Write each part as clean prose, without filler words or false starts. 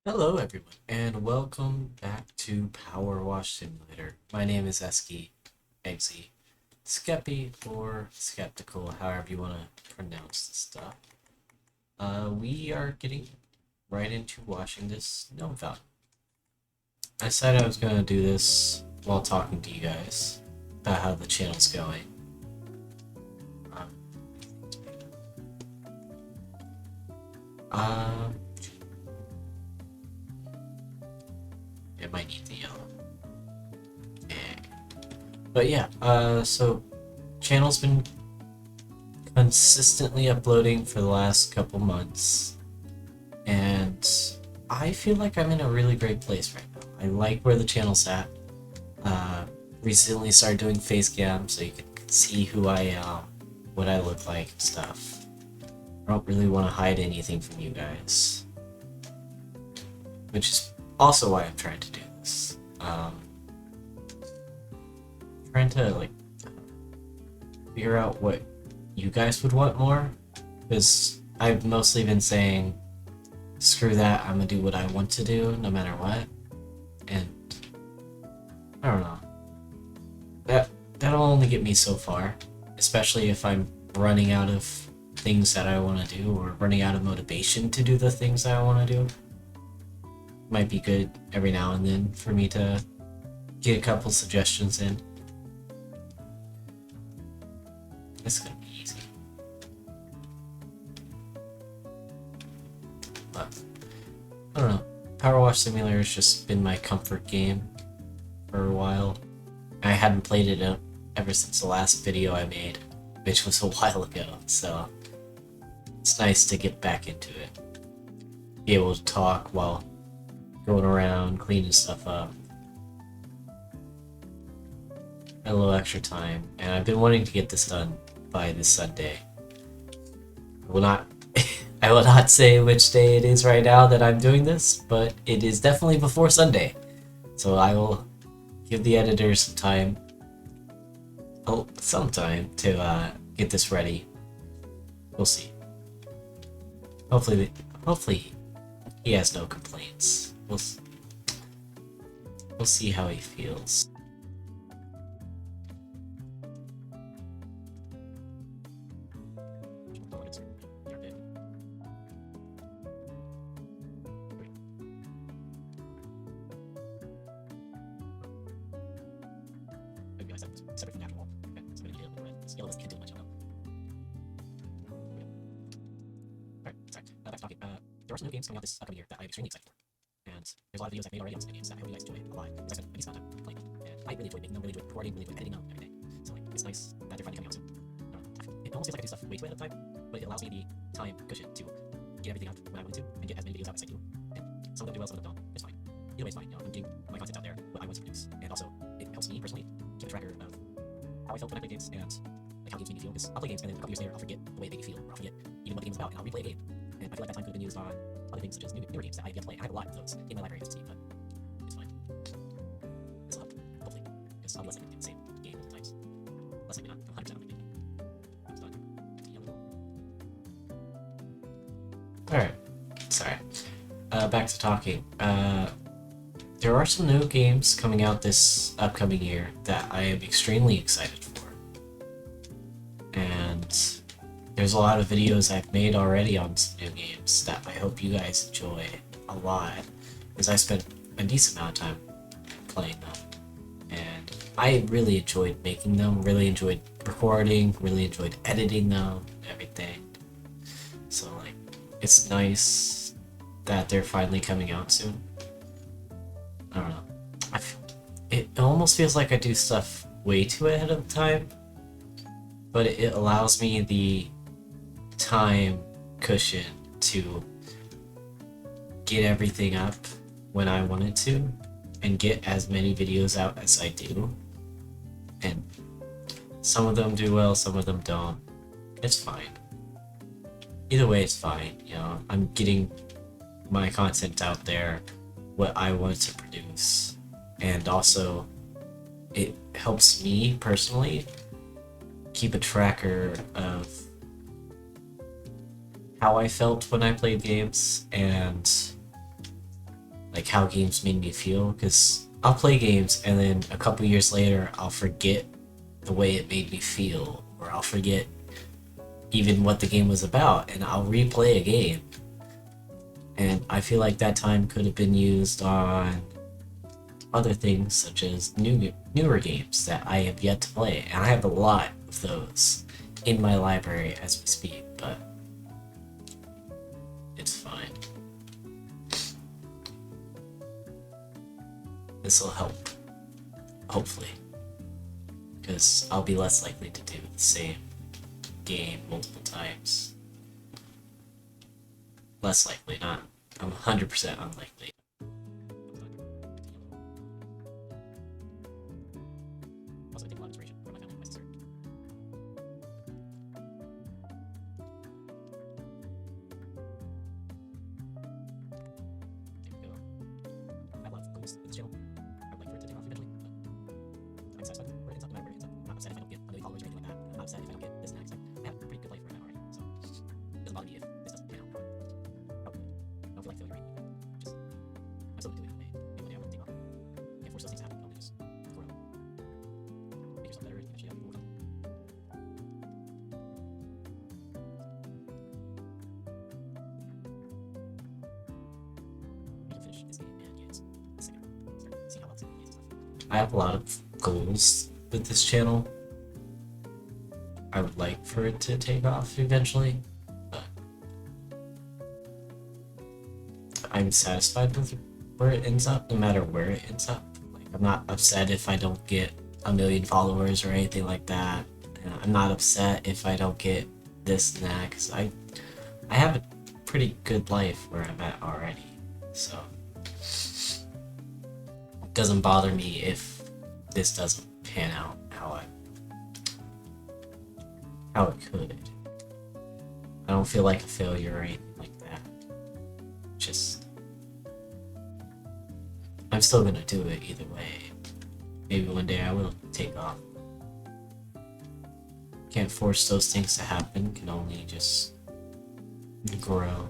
Hello everyone, and welcome back to Powerwash Simulator. My name is Eski, Eggsy, Skeppy, or Skeptical, however you want to pronounce this stuff. We are getting right into washing this gnome fountain. I said I was going to do this while talking to you guys about how the channel's going. Um, uh, it might need the yellow. But yeah, so channel's been consistently uploading for the last couple months, and I feel like I'm in a really great place right now. I like where the channel's at. Recently started doing face cam so you can see who I am, what I look like and stuff. I don't really want to hide anything from you guys, which is also why I'm trying to do this. Trying to like figure out what you guys would want more, because I've mostly been saying screw that, I'm gonna do what I want to do no matter what, and I don't know, that'll only get me so far, especially if I'm running out of things that I want to do or running out of motivation to do the things that I want to do. Might be good every now and then for me to get a couple suggestions in. It's gonna be easy. But I don't know. Powerwash Simulator has just been my comfort game for a while. I hadn't played it ever since the last video I made, which was a while ago, so it's nice to get back into it. Be able to talk while going around, cleaning stuff up. A little extra time, and I've been wanting to get this done by this Sunday. I will not I will not say which day it is right now that I'm doing this, but it is definitely before Sunday. So I will give the editors some time to get this ready. We'll see. Hopefully he has no complaints. We'll see how he feels. Separate from natural. Okay, so I'm gonna do this yellow can't do much. I don't know. Alright, sorry. Back to talking. There are some new games coming out this upcoming year that I'm extremely excited for. And there's a lot of videos I've made already on some games that I hope you guys enjoy a lot. Because I spent a decent amount of time playing them. And I really enjoyed making them, really enjoyed recording, really enjoyed editing them, everything. So like, it's nice that they're finally coming out soon. It almost feels like I do stuff way too ahead of time, but it allows me the time cushion to get everything out when I want to and get as many videos out as I do. And some of them do well, some of them don't. It's fine. Either way, it's fine. You know, I'm getting my content out there, what I want to produce. And also, it helps me personally keep a tracker of how I felt when I played games and like how games made me feel. Because I'll play games and then a couple years later I'll forget the way they made me feel, or I'll forget even what the game's about, and I'll replay a game. And I feel like that time could have been used on other things such as newer games that I have yet to play. I have a lot of those in my library as you see, but it's fine. This will help, hopefully, because I'll be less likely to do the same game multiple times. Less likely not 100% of the game. It's done. Alright, sorry. Back to talking. There are some new games coming out this upcoming year that I am extremely excited for. And there's a lot of videos I've made already on some new games that I hope you guys enjoy a lot, because I spent a decent amount of time playing them. And I really enjoyed making them, really enjoyed recording, really enjoyed editing them, everything. So like, it's nice that they're finally coming out soon. I don't know. It almost feels like I do stuff way too ahead of time, but it allows me the time cushion to get everything up when I wanted to and get as many videos out as I do. And some of them do well, some of them don't. It's fine. Either way, it's fine. You know, I'm getting my content out there, what I want to produce, and also it helps me personally keep a tracker of how I felt when I played games and like how games made me feel, because I'll play games and then a couple years later I'll forget the way it made me feel, or I'll forget even what the game was about, and I'll replay a game. And I feel like that time could have been used on other things, such as newer games that I have yet to play, and I have a lot of those in my library as we speak, but it's fine. This will help, hopefully, because I'll be less likely to do the same game multiple times. Less likely, not. I'm 100% unlikely. Also, I take a lot of inspiration from my family and my sister. There we go. I have a lot of goals with this channel. I would like for it to take off eventually, but I'm satisfied with where it ends up, no matter where it ends up. I'm not upset if I don't get a million followers or anything like that. I'm not upset if I don't get this next. I have a pretty good life right now already, so it doesn't bother me if this doesn't pan out. I don't feel like failure or anything. Just, I'm still doing it anyway. Maybe one day I will take off. Can't force those things to happen. I'll just grow. Make yourself better, and eventually other people will come. We can finish this game and get the second one. Start seeing how well it's going and stuff. I have a lot of goals with this channel. I would like for it to take off eventually, but I'm satisfied with where it ends up, no matter where it ends up. Like, I'm not upset if I don't get a million followers or anything like that. And I'm not upset if I don't get this and that, because I have a pretty good life where I'm at already. So it doesn't bother me if this doesn't pan out how it could. I don't feel like a failure or anything like that. Just, I'm still gonna do it either way. Maybe one day I will take off. Can't force those things to happen, can only just grow.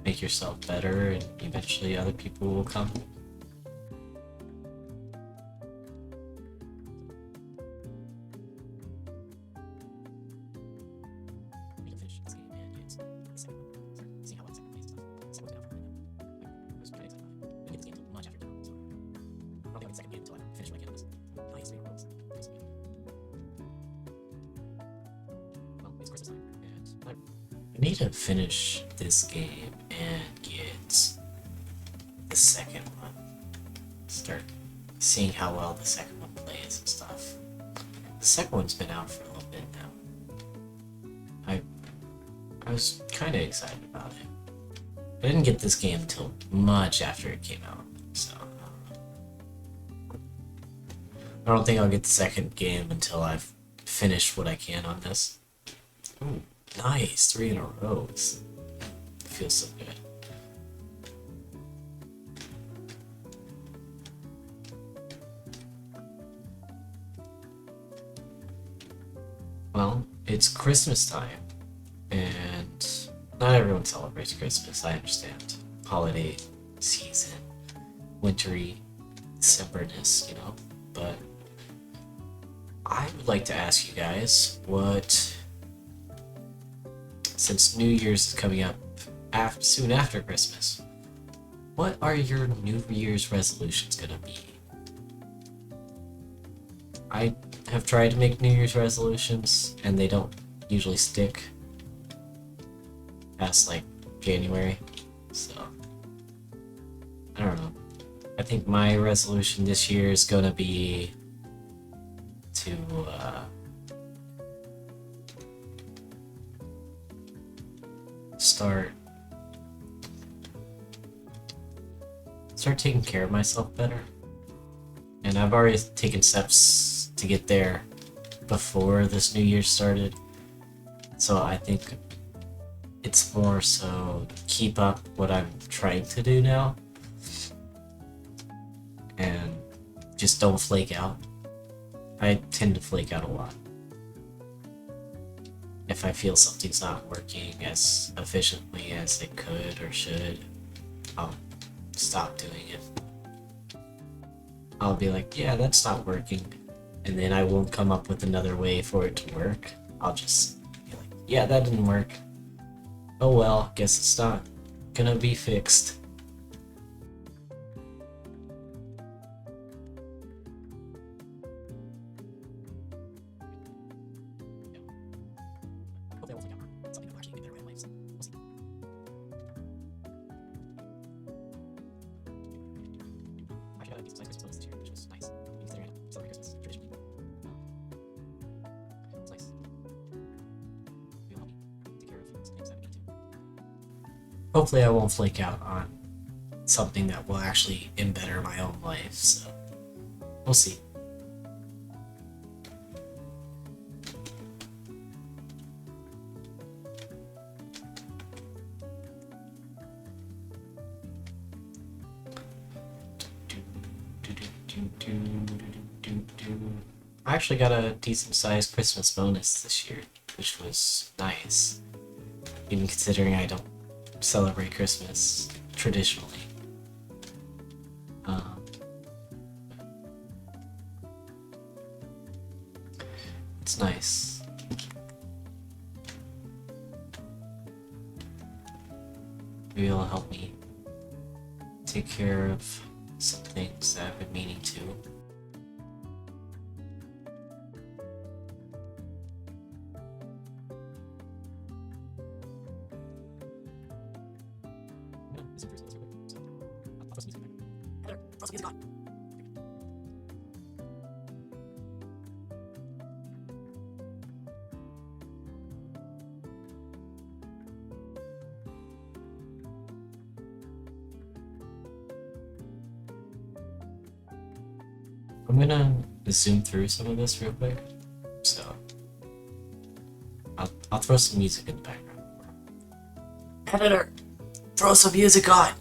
Make yourself better, and eventually other people will come. I need to finish this game and get the second one. Start seeing how well the second one plays and stuff. The second one's been out for a little bit now. I was kind of excited about it. I didn't get this game until much after it came out, so I don't think I'll get the second game until I've finished what I can on this. Ooh, nice, 3 in a row. Feels so good. Well, it's Christmas time, and not everyone celebrates Christmas, I understand. Holiday season, wintry Decemberness, you know, but I would like to ask you guys since New Year's is coming up soon after Christmas, what are your New Year's resolutions gonna be? I have tried to make New Year's resolutions, and they don't usually stick past like January, so I don't know. I think my resolution this year is gonna be to start taking care of myself better. And I've already taken steps to get there before this new year started. So I think it's more so keep up what I'm trying to do now. And just don't flake out. I tend to flake out a lot. If if I feel something's not working as efficiently as it could or should, I'll stop doing it. I'll be like, yeah, that's not working. And then I won't come up with another way for it to work. I'll just be like, yeah, that didn't work. Oh well, guess it's not gonna be fixed. Hopefully I won't flake out on something that will actually embetter my own life, so we'll see. I actually got a decent sized Christmas bonus this year, which was nice, even considering I don't celebrate Christmas traditionally. It's nice. Maybe it'll help me take care of some things that I've been meaning to. I'm gonna zoom through some of this real quick, so I'll throw some music in the background. Editor, throw some music on!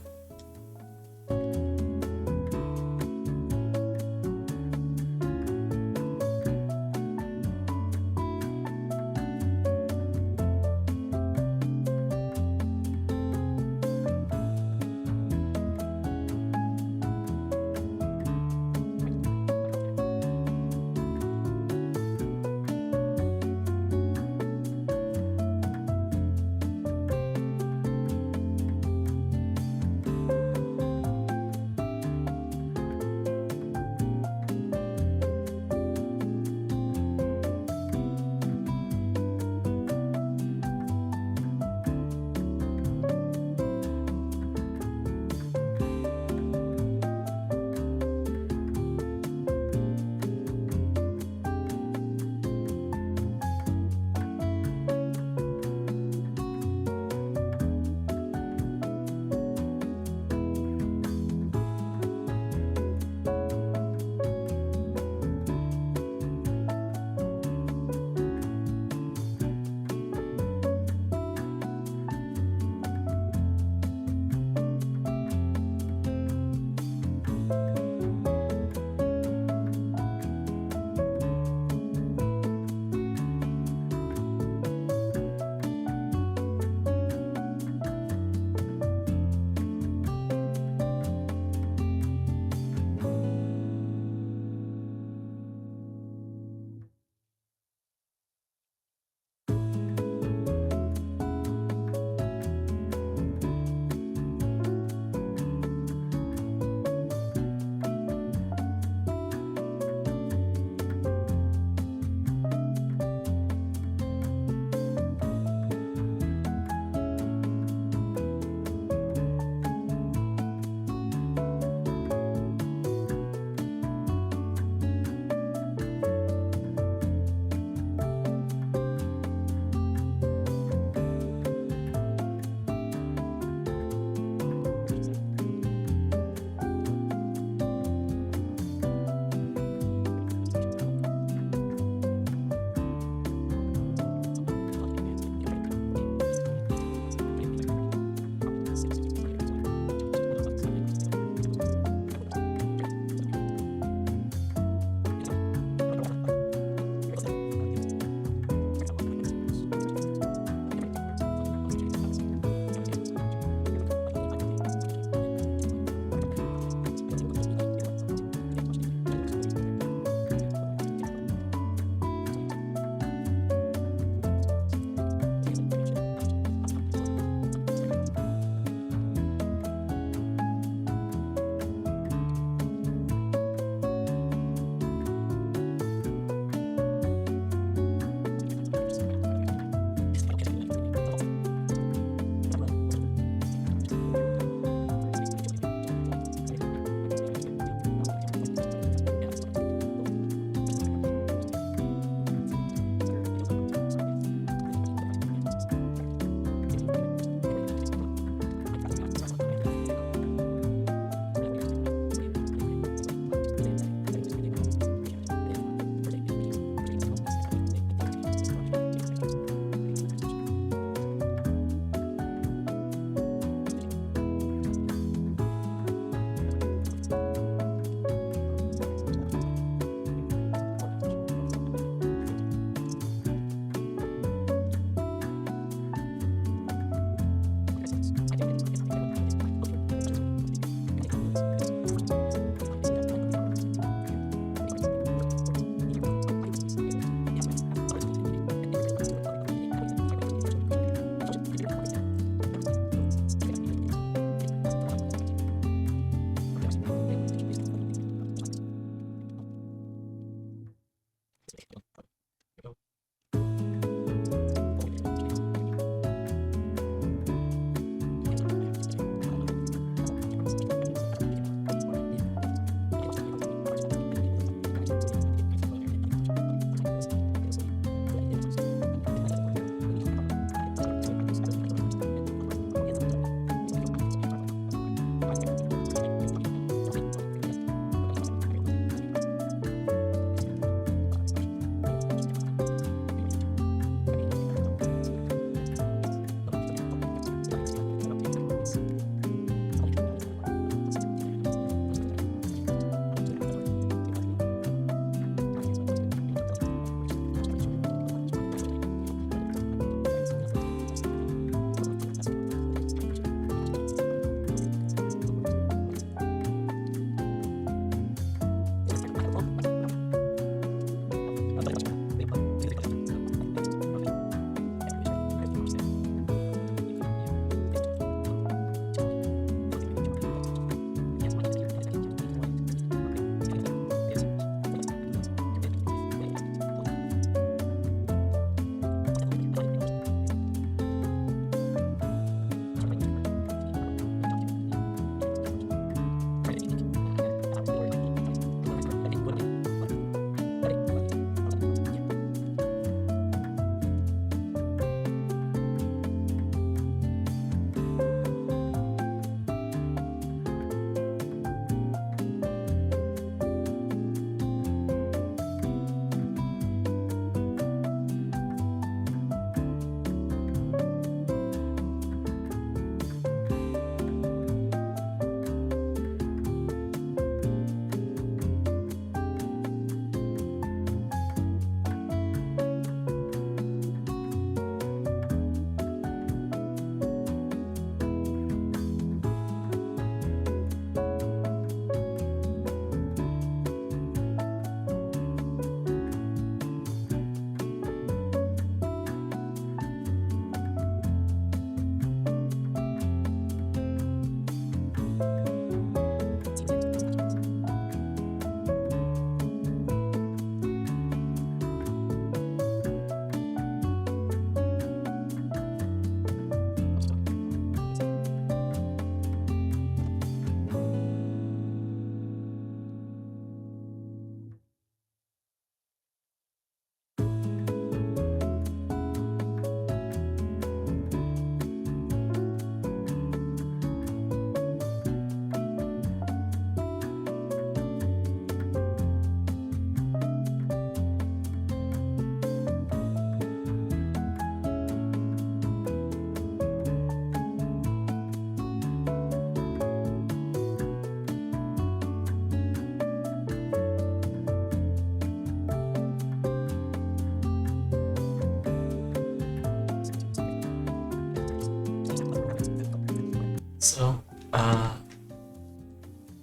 So, done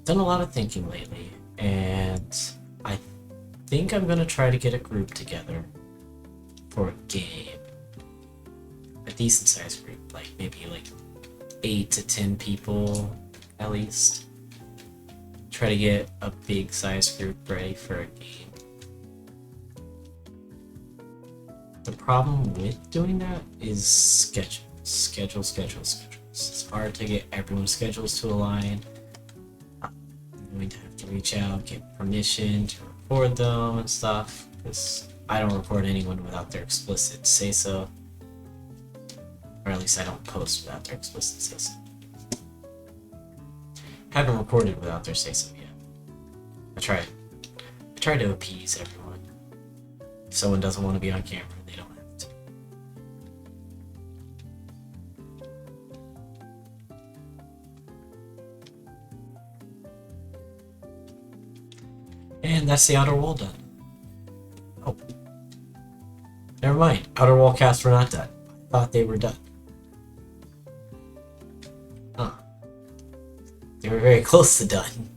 a lot of thinking lately, and I think I'm gonna try to get a group together for a game. A decent sized group, like maybe like 8 to 10 people at least. Try to get a big sized group ready for a game. The problem with doing that is schedules. It's hard to get everyone's schedules to align. I'm going to have to reach out, get permission to record them and stuff, because I don't record anyone without their explicit say so. Or at least I don't post without their explicit say so. Haven't recorded without their say so yet. I try to appease everyone. If someone doesn't want to be on camera, they don't have to. And that's the outer wall done. Oh. Never mind. Outer wall casts were not done. I thought they were done. Huh. They were very close to done.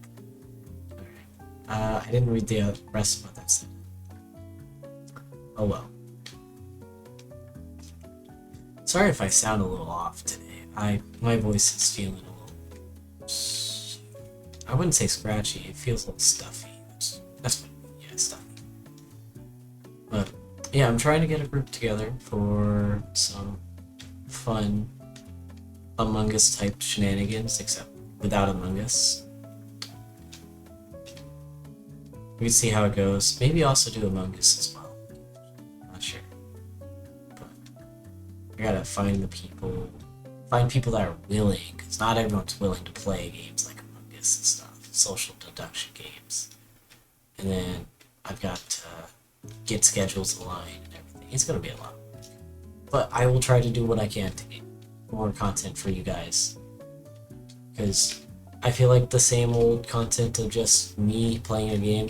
Alright. I didn't read the rest of what that said. Oh well. Sorry if I sound a little off today. My voice is feeling a little... I wouldn't say scratchy, it feels a little stuffy. That's what, yeah, stuffy. But yeah, I'm trying to get a group together for some fun Among Us type shenanigans, except without Among Us. We can see how it goes. Maybe also do Among Us as well. Not sure. But I gotta find the people. Find people that are willing, because not everyone's willing to play games like Among Us and stuff. Social deduction games. And then I've got to get schedules aligned and everything. It's gonna be a lot. But I will try to do what I can to get more content for you guys. Because I feel like the same old content of just me playing a game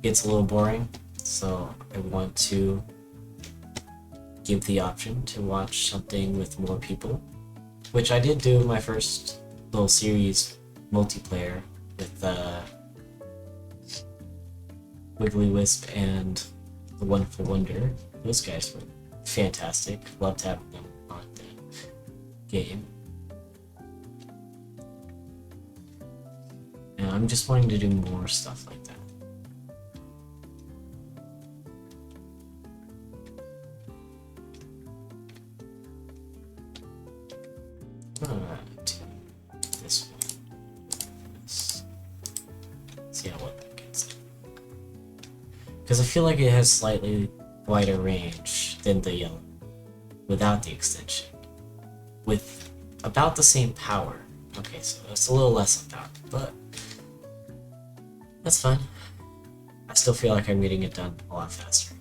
gets a little boring. So I want to give the option to watch something with more people. Which I did do my first little series multiplayer with Wiggly Wisp and the Wonderful Wonder. Those guys were fantastic. Loved having them on the game. And I'm just wanting to do more stuff like that. This one. See how what that gets. Because I feel like it has slightly wider range than the yellow without the extension. With about the same power. Okay, so it's a little less on power, but that's fine. I still feel like I'm getting it done a lot faster.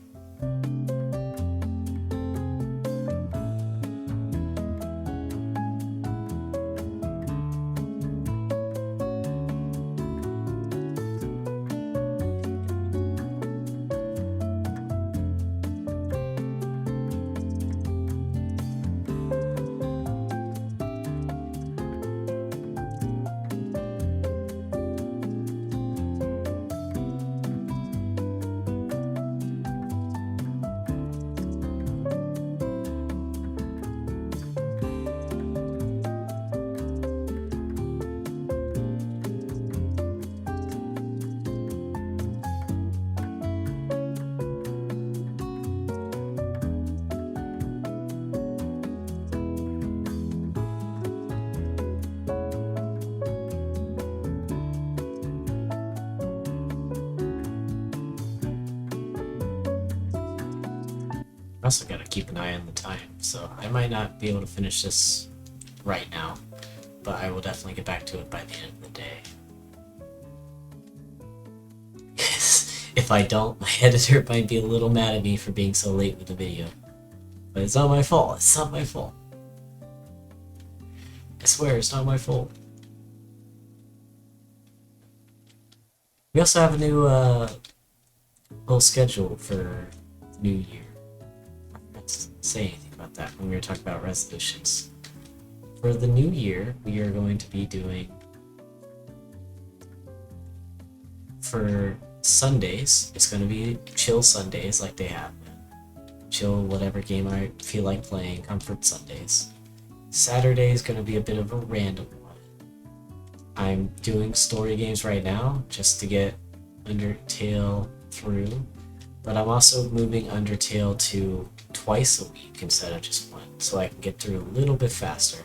I also gotta keep an eye on the time, so I might not be able to finish this right now, but I will definitely get back to it by the end of the day. If I don't, my editor might be a little mad at me for being so late with the video. But it's not my fault, it's not my fault. I swear, it's not my fault. We also have a new little schedule for the new year. I forgot to say anything about that when we were talking about resolutions. for the new year, we are going to be doing, for Sundays, it's going to be chill Sundays like they have been. Chill whatever game I feel like playing, comfort Sundays. Saturday is going to be a bit of a random one. I'm doing story games right now just to get Undertale through, but I'm also moving Undertale to twice a week instead of just one, so I can get through a little bit faster.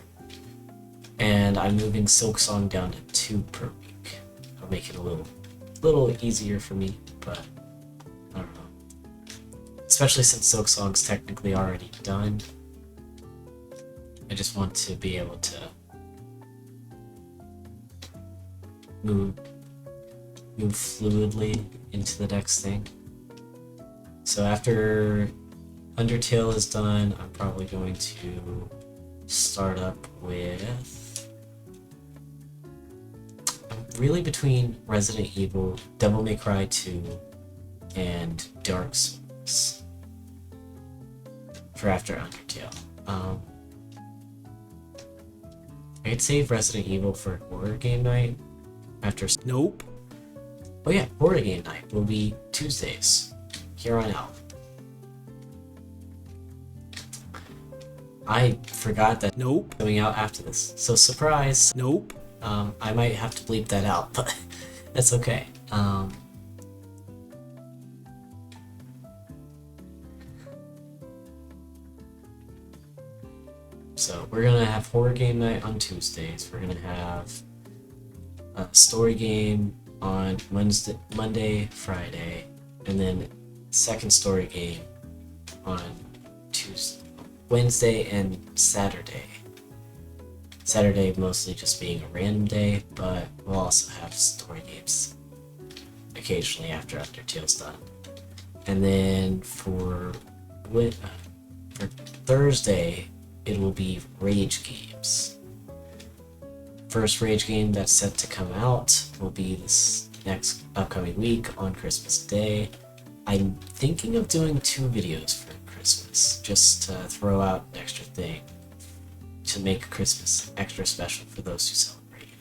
And I'm moving Silksong down to 2 per week. I'll make it a little easier for me, but I don't know. Especially since Silksong's technically already done. I just want to be able to move fluidly into the next thing. So after Undertale is done, I'm probably going to start up with... I'm really between Resident Evil, Devil May Cry 2, and Dark Souls for after Undertale. I could save Resident Evil for horror game night after... Nope. Oh yeah, horror game night will be Tuesdays, here on out. I forgot that nope coming out after this, so surprise. Nope. I might have to bleep that out, but that's okay. So we're gonna have horror game night on Tuesdays. We're gonna have a story game on Monday, Friday, and then second story game on Wednesday and Saturday. Saturday mostly just being a random day, but we'll also have story games occasionally after Undertale's done. And then for Thursday, it will be Rage games. First Rage game that's set to come out will be this next upcoming week on Christmas Day. I'm thinking of doing 2 videos for Christmas, just to throw out an extra thing to make Christmas extra special for those who celebrate, you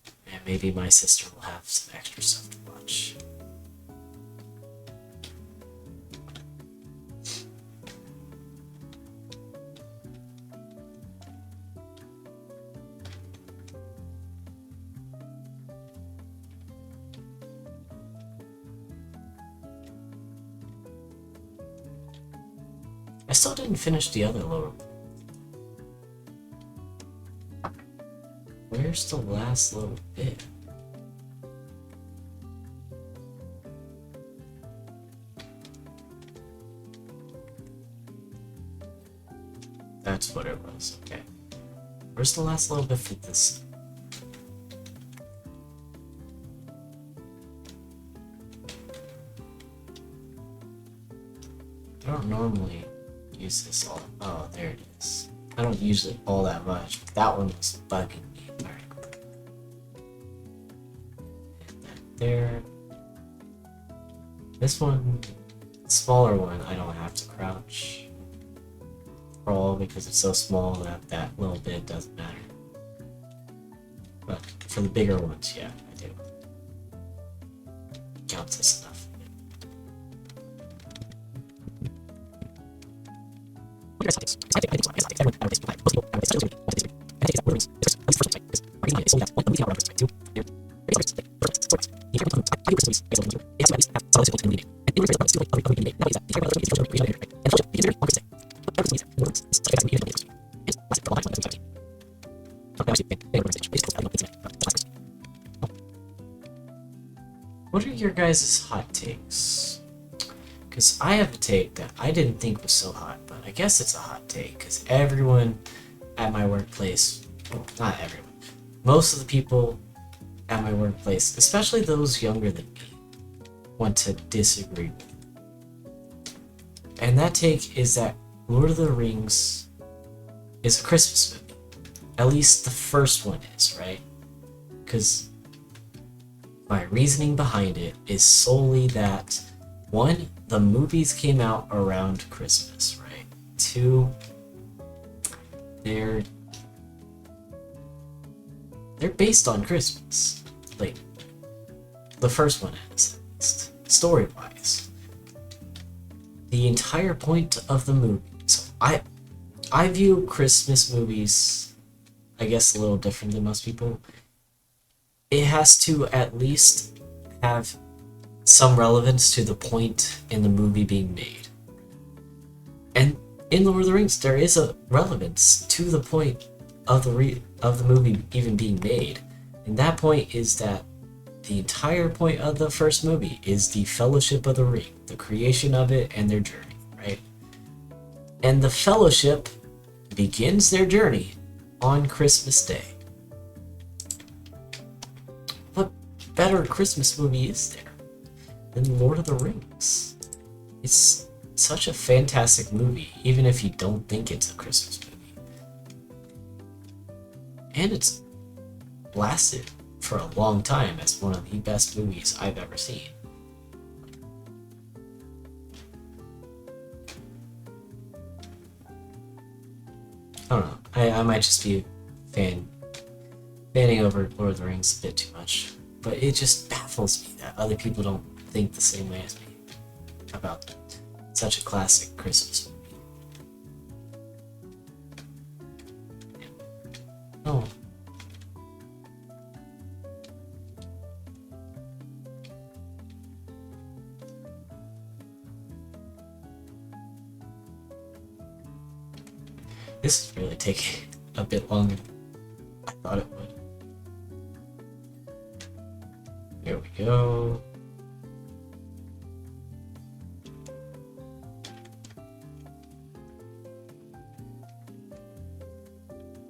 know. And maybe my sister will have some extra stuff to watch. I still didn't finish the other lower. Where's the last little bit? That's what it was, okay. Where's the last little bit for this? I don't normally use this all. Oh, there it is. I don't use it all that much, but that one was bugging me. Alright, cool. And that there. This one, smaller one, I don't have to crouch. Crawl because it's so small that that little bit doesn't matter. But for the bigger ones, yeah, I do. Counts as enough. What are your guys' hot takes? Because I have a take that I didn't think was so hot, but I guess it's a hot take, because everyone at my workplace, well, not everyone, most of the people at my workplace, especially those younger than me, want to disagree with me. And that take is that Lord of the Rings is a Christmas movie. At least the first one is, right? Because my reasoning behind it is solely that, 1, the movies came out around Christmas, right? 2, they're based on Christmas. Like, the first one is, story-wise. The entire point of the movie. So I view Christmas movies, I guess, a little different than most people. It has to at least have some relevance to the point in the movie being made. And in Lord of the Rings, there is a relevance to the point of the movie even being made. And that point is that the entire point of the first movie is the Fellowship of the Ring, the creation of it and their journey, right? And the Fellowship begins their journey on Christmas Day. What better Christmas movie is there than Lord of the Rings? It's such a fantastic movie, even if you don't think it's a Christmas movie. And it's lasted for a long time as one of the best movies I've ever seen. I don't know. I might just be fanning over Lord of the Rings a bit too much, but it just baffles me that other people don't think the same way as me about such a classic Christmas movie. Oh. This is really taking a bit longer than I thought it would. There we go.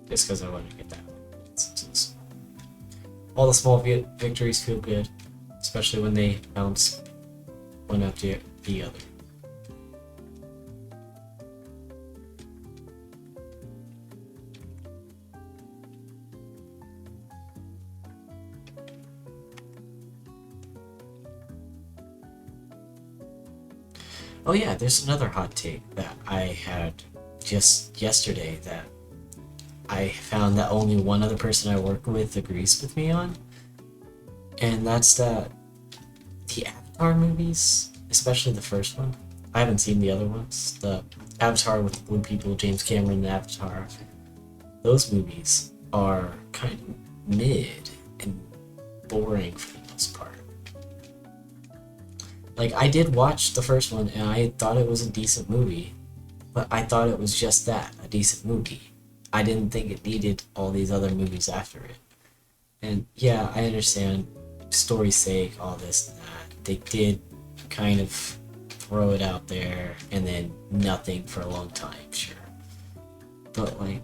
Just because I wanted to get that one. All the small victories feel good, especially when they bounce one after the other. Oh yeah, there's another hot take that I had just yesterday that I found that only one other person I work with agrees with me on. And that's that the Avatar movies, especially the first one, I haven't seen the other ones, the Avatar with the blue people, James Cameron, the Avatar, those movies are kind of mid and boring for the most part. Like, I did watch the first one and I thought it was a decent movie, but I thought it was just that, a decent movie. I didn't think it needed all these other movies after it. And yeah, I understand, story's sake, all this and that. They did kind of throw it out there and then nothing for a long time, sure. But like,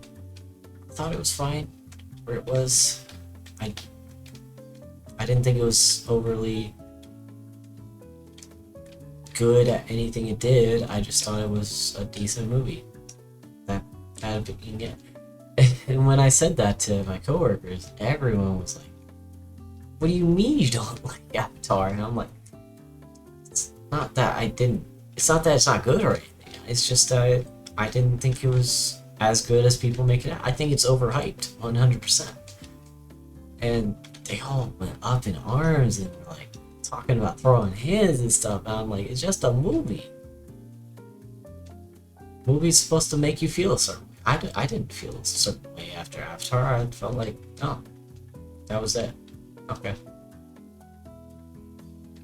I thought it was fine where it was. I didn't think it was overly good at anything it did. I just thought it was a decent movie that had a beginning. And when I said that to my coworkers, everyone was like, "What do you mean you don't like Avatar?" And I'm like, "It's not that it's not that it's not good or anything. It's just that I didn't think it was as good as people make it out. I think it's overhyped, 100%." And they all went up in arms and were like talking about throwing hands and stuff. And I'm like, it's just a movie. Movie's supposed to make you feel a certain way. I didn't feel a certain way after Avatar. I felt like, oh, that was it. Okay.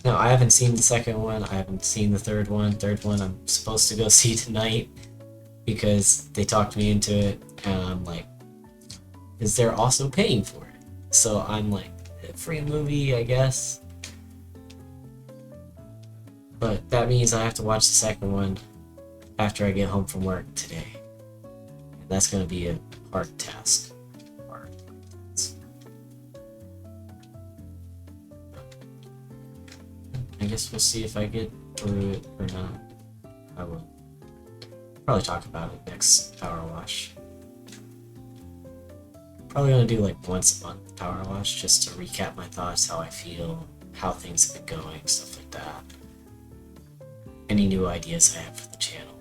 No, I haven't seen the second one. I haven't seen the third one. Third one I'm supposed to go see tonight because they talked me into it. And I'm like, because they're also paying for it. So I'm like, free movie, I guess. But that means I have to watch the second one after I get home from work today. And that's going to be a hard task. I guess we'll see if I get through it or not. I will probably talk about it next Power Wash. Probably going to do like once a month Power Wash just to recap my thoughts, how I feel, how things have been going, stuff like that. Any new ideas I have for the channel.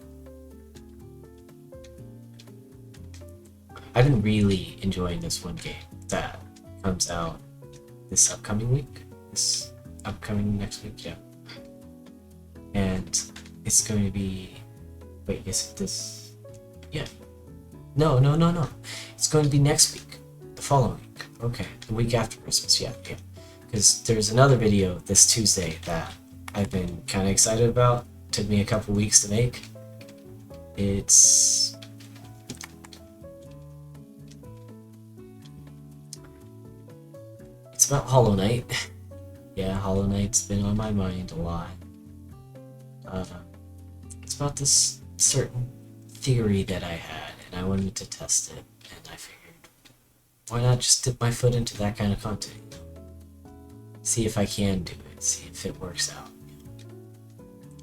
I've been really enjoying this one game that comes out this upcoming week. This upcoming next week, yeah. And it's going to be... Wait, is it this... Yeah. No. It's going to be next week. The following week. Okay, the week after Christmas, yeah. Because there's another video this Tuesday that I've been kind of excited about. Took me a couple weeks to make. It's about Hollow Knight. Yeah, Hollow Knight's been on my mind a lot. It's about this certain theory that I had, and I wanted to test it, and I figured, why not just dip my foot into that kind of content? See if I can do it, see if it works out.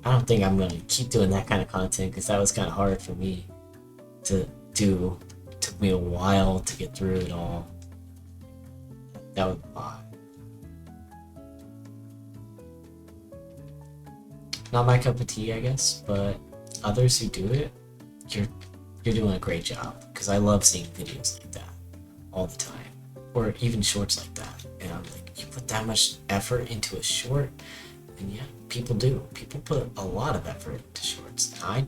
I don't think I'm going to keep doing that kind of content, because that was kind of hard for me to do. It took me a while to get through it all. That was a lot. Not my cup of tea, I guess, but others who do it, you're doing a great job, because I love seeing videos like that all the time, or even shorts like that, and I'm like, you put that much effort into a short, and yeah, people do. People put a lot of effort into shorts. I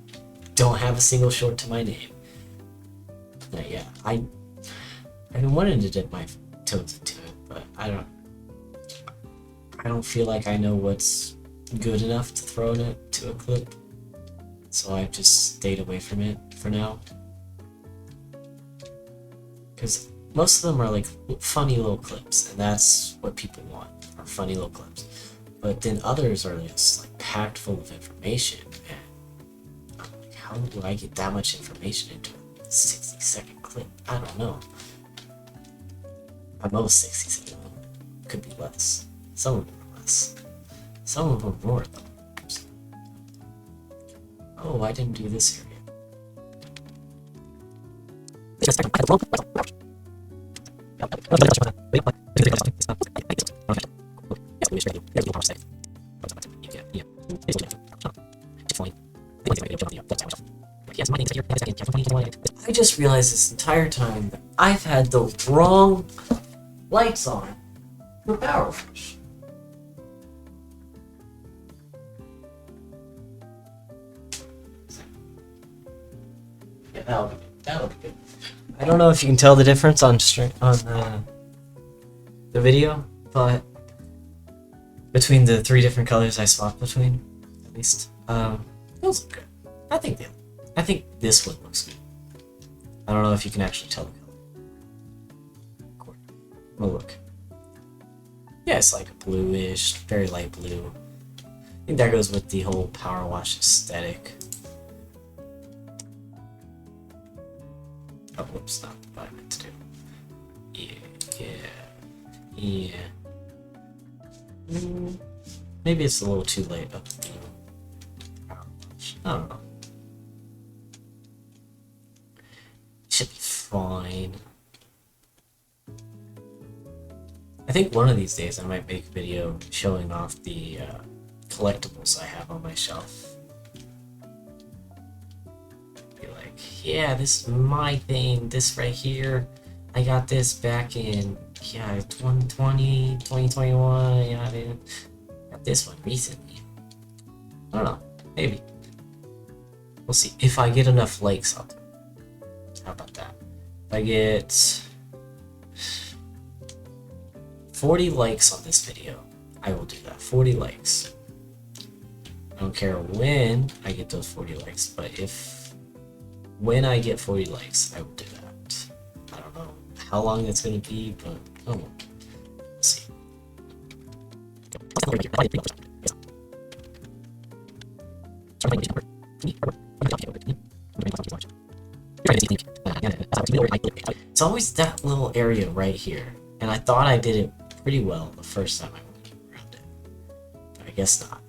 don't have a single short to my name. But yeah, I've been wanting to dip my toes into it, but I don't feel like I know what's good enough to throw into a clip, so I've just stayed away from it for now, because most of them are like funny little clips, and that's what people want, are funny little clips. But then others are just like packed full of information, and I'm like, how do I get that much information into a 60-second clip? I don't know. At most 60 seconds, could be less. Some of them are less. Some of them more though. Oh, I didn't do this area. I just realized this entire time that I've had the wrong lights on for Powerwash. Yeah, that'll be good. That'll be good. I don't know if you can tell the difference on the video, but between the 3 different colors I swapped between, at least, those look good. I think this one looks good. I don't know if you can actually tell the color. Oh, look. Yeah, it's like a bluish, very light blue. I think that goes with the whole Powerwash aesthetic. Oh, whoops, not what I meant to do. Yeah. Maybe it's a little too late. I don't know. Should be fine. I think one of these days I might make a video showing off the collectibles I have on my shelf. Be like, yeah, this is my thing. This right here, I got this back in 2020, 2021. Yeah, dude. Got this one recently. I don't know. Maybe. We'll see if I get enough likes on it. How about that? If I get 40 likes on this video, I will do that. 40 likes. I don't care when I get those 40 likes, but when I get 40 likes, I will do that. I don't know how long it's going to be, but we'll see. It's always that little area right here, and I thought I did it pretty well the first time I went around it, but I guess not.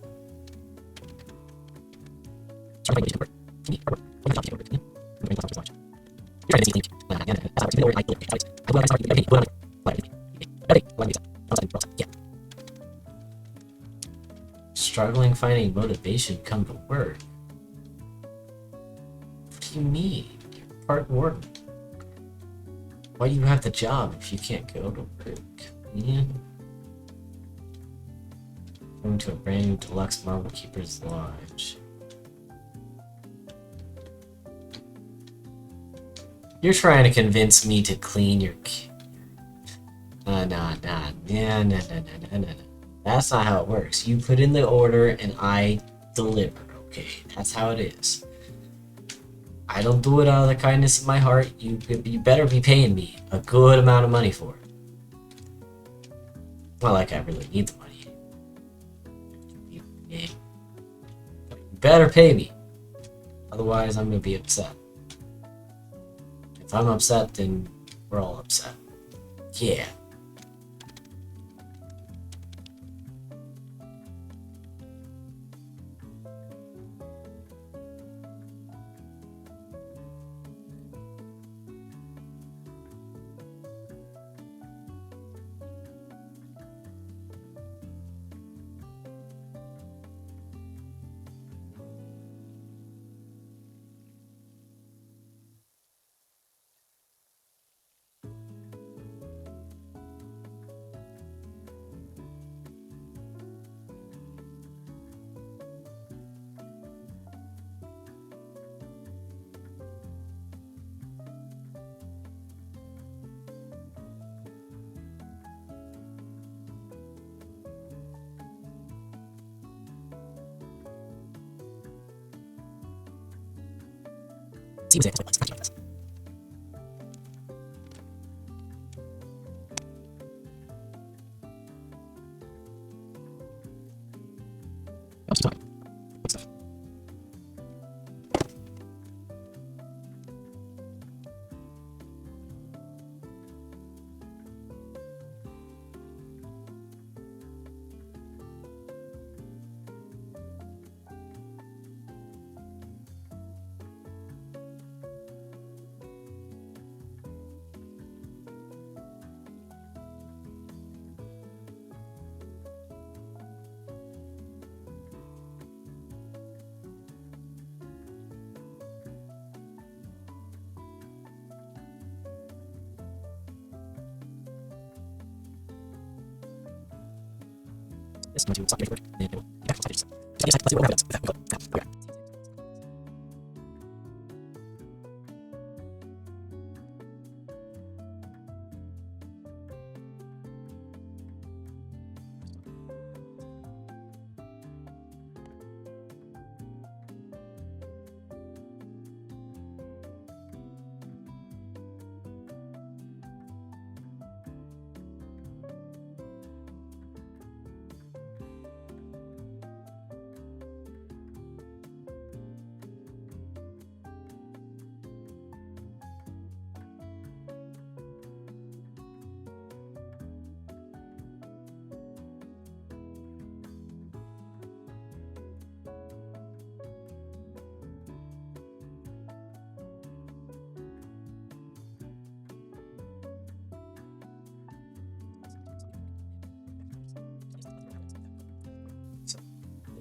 Struggling finding motivation to come to work. What do you mean? You're part work. Why do you have the job if you can't go to work? Yeah. Going to a brand new deluxe Marble Keeper's Lodge. You're trying to convince me to clean your... Nah. That's not how it works. You put in the order and I deliver, okay? That's how it is. I don't do it out of the kindness of my heart. You better be paying me a good amount of money for it. Not like I really need the money. You better pay me. Otherwise, I'm gonna be upset. If I'm upset, then we're all upset. Yeah.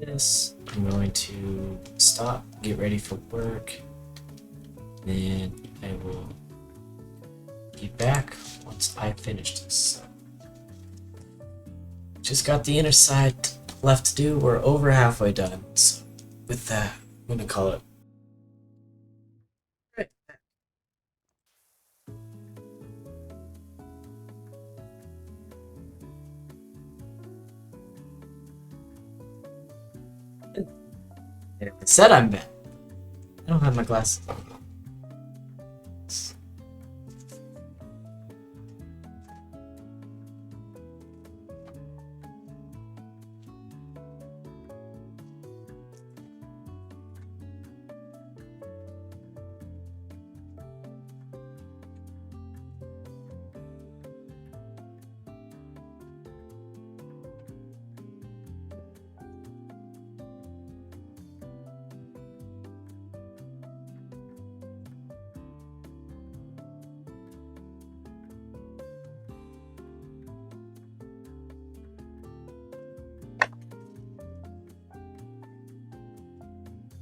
This, I'm going to stop, get ready for work, then I will be back once I finish this. Just got the inner side left to do. We're over halfway done, so with that, I'm gonna call it. I said I'm back. I don't have my glasses on.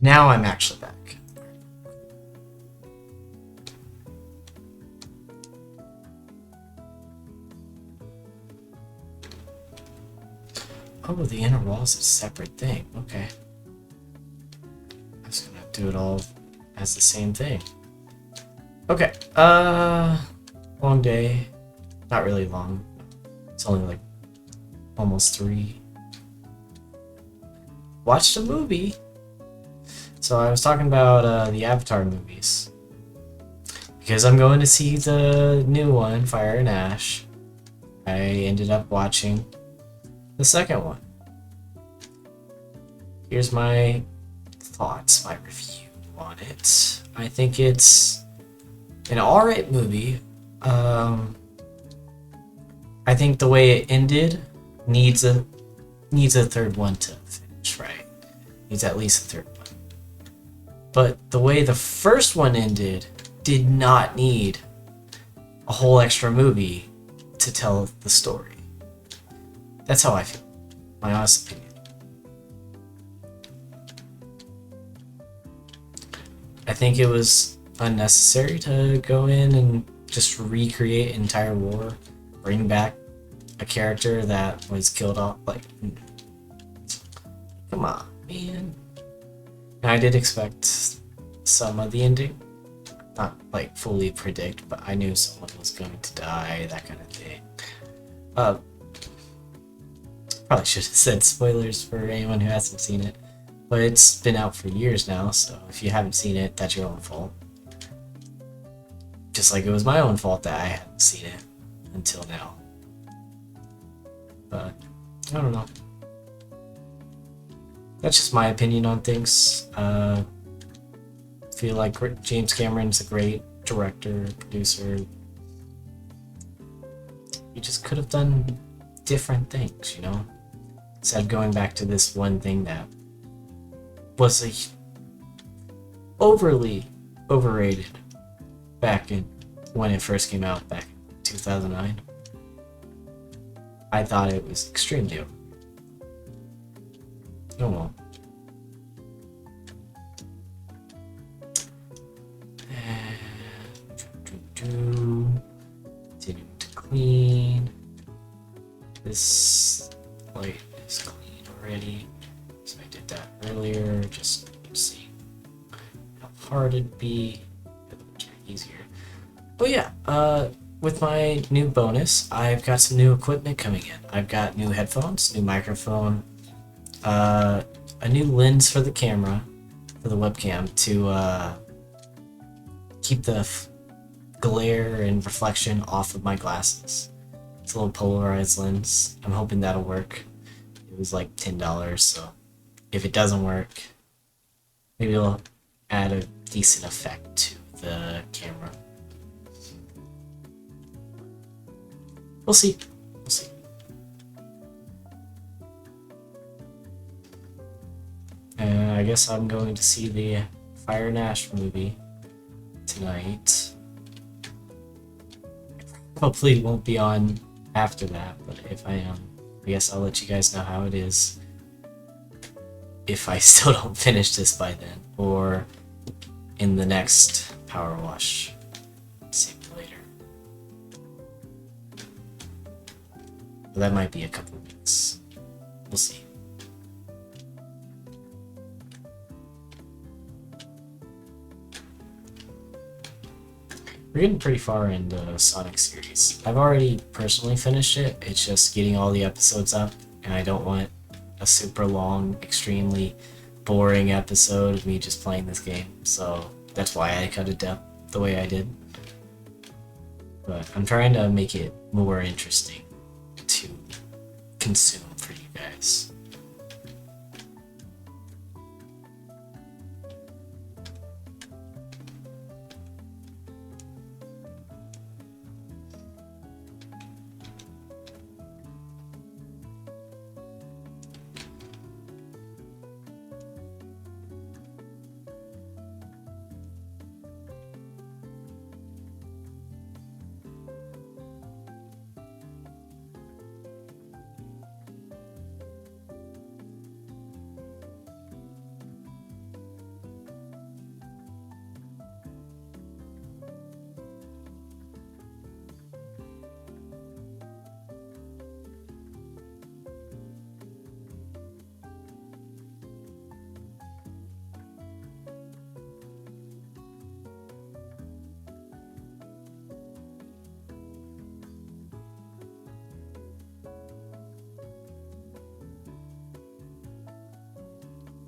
Now I'm actually back. Oh, the inner wall is a separate thing. Okay. I was gonna do it all as the same thing. Okay. Long day. Not really long. It's only like almost 3. Watched a movie. So I was talking about the Avatar movies. Because I'm going to see the new one, Fire and Ash. I ended up watching the second one. Here's my thoughts, my review on it. I think it's an alright movie. I think the way it ended needs a third one to finish, right? Needs at least a third one. But the way the first one ended did not need a whole extra movie to tell the story. That's how I feel. My honest opinion. I think it was unnecessary to go in and just recreate an entire war, bring back a character that was killed off. Like, come on, man. And I did expect some of the ending. Not like fully predict, but I knew someone was going to die, that kind of thing. Probably should have said spoilers for anyone who hasn't seen it. But it's been out for years now, so if you haven't seen it, that's your own fault. Just like it was my own fault that I hadn't seen it until now. But, I don't know. That's just my opinion on things. Feel like James Cameron's a great director, producer. He just could have done different things, you know? Instead of going back to this one thing that was overly overrated back in when it first came out back in 2009. I thought it was extremely overrated. Oh well. Continuing to clean. This light is clean already. So I did that earlier, just seeing how hard it'd be. It would be easier. But yeah, with my new bonus, I've got some new equipment coming in. I've got new headphones, new microphone, a new lens for the camera, for the webcam, to keep the glare and reflection off of my glasses. It's a little polarized lens. I'm hoping that'll work. It was like $10, so if it doesn't work, maybe it'll add a decent effect to the camera. We'll see. We'll see. I guess I'm going to see the Fire and Ash movie tonight. Hopefully it won't be on after that, but if I am, I guess I'll let you guys know how it is. If I still don't finish this by then, or in the next Powerwash Simulator. But that might be a couple of weeks. We'll see. We're getting pretty far in the Sonic series. I've already personally finished it, it's just getting all the episodes up, and I don't want a super long, extremely boring episode of me just playing this game, so that's why I cut it down the way I did. But I'm trying to make it more interesting to consume for you guys.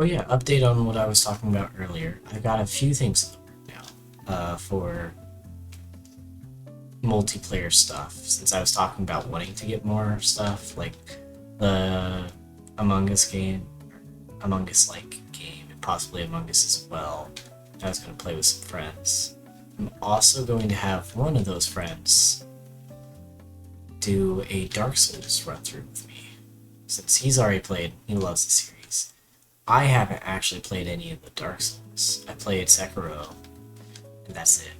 Oh yeah, update on what I was talking about earlier. I got a few things now for multiplayer stuff, since I was talking about wanting to get more stuff, like the Among Us game, Among Us like game, and possibly Among Us as well. I was going to play with some friends. I'm also going to have one of those friends do a Dark Souls run through with me, since he's already played, he loves the series. I haven't actually played any of the Dark Souls. I played Sekiro, and that's it.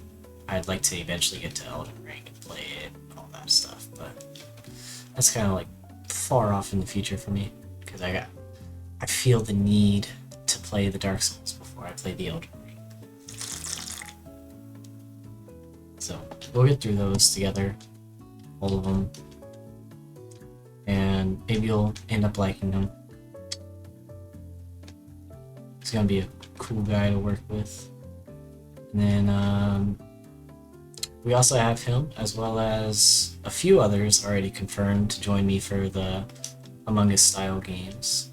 I'd like to eventually get to Elden Ring and play it and all that stuff, but that's kind of like far off in the future for me, because I feel the need to play the Dark Souls before I play the Elden Ring. So we'll get through those together, all of them, and maybe you'll end up liking them. He's gonna be a cool guy to work with. And then we also have him, as well as a few others already confirmed to join me for the Among Us style games.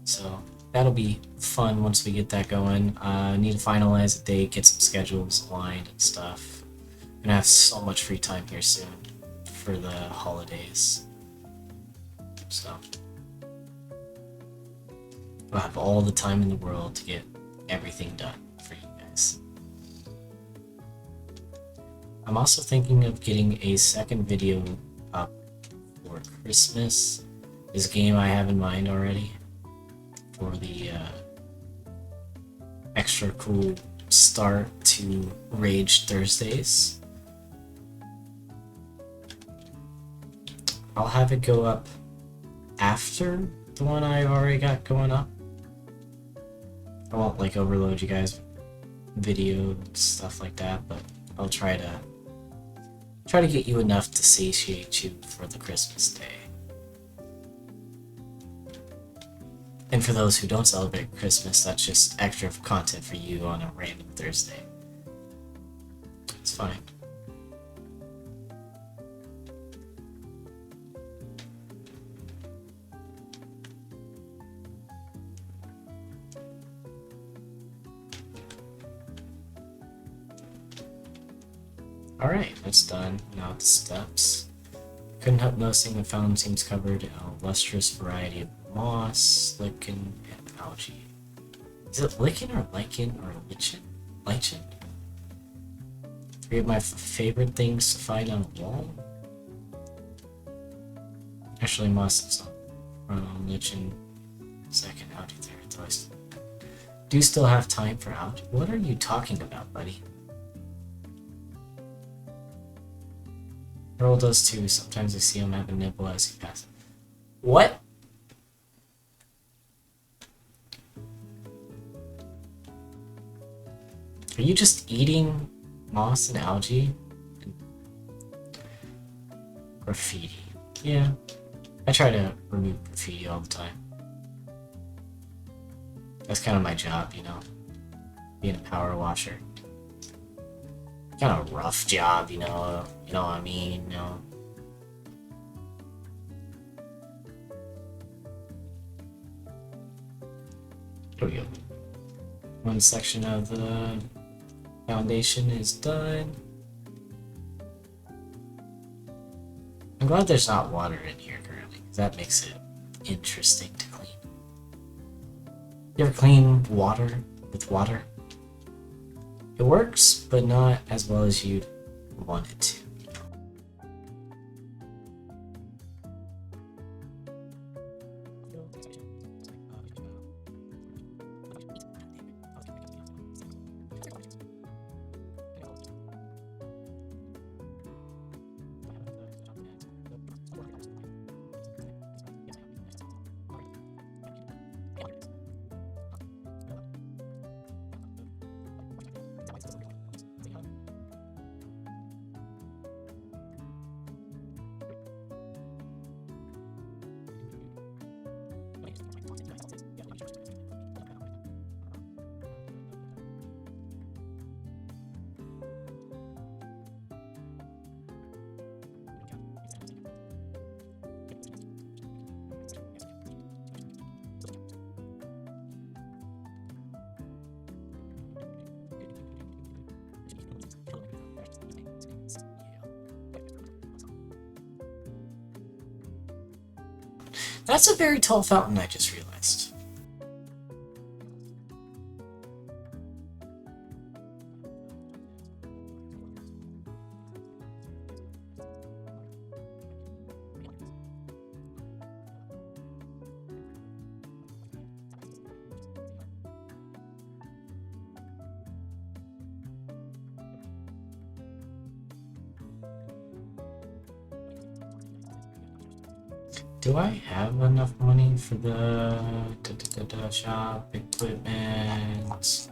So that'll be fun once we get that going. Need to finalize the date, get some schedules aligned and stuff. Gonna have so much free time here soon for the holidays. So I'll have all the time in the world to get everything done for you guys. I'm also thinking of getting a second video up for Christmas. This game I have in mind already for the extra cool start to Rage Thursdays. I'll have it go up after the one I already got going up. I won't like overload you guys with video and stuff like that, but I'll try to get you enough to satiate you for the Christmas day. And for those who don't celebrate Christmas, that's just extra content for you on a random Thursday. It's fine. Alright, that's done. Now the steps. Couldn't help noticing the fountain seems covered in a lustrous variety of moss, lichen, and algae. Is it lichen or lichen or lichen? Lichen? Three of my favorite things to find on a wall. Actually, moss is on lichen, second, algae, third. Though I do still have time for algae. What are you talking about, buddy? Earl does too. Sometimes I see him have a nibble as he passes. What? Are you just eating moss and algae? Graffiti. Yeah. I try to remove graffiti all the time. That's kind of my job, you know? Being a power washer. Kind of a rough job, you know what I mean, you know. Here we go. One section of the foundation is done. I'm glad there's not water in here currently, because that makes it interesting to clean. You ever clean water with water? It works, but not as well as you'd want it to. That's a very tall fountain, I just realized. Do I have enough money for the shop equipment?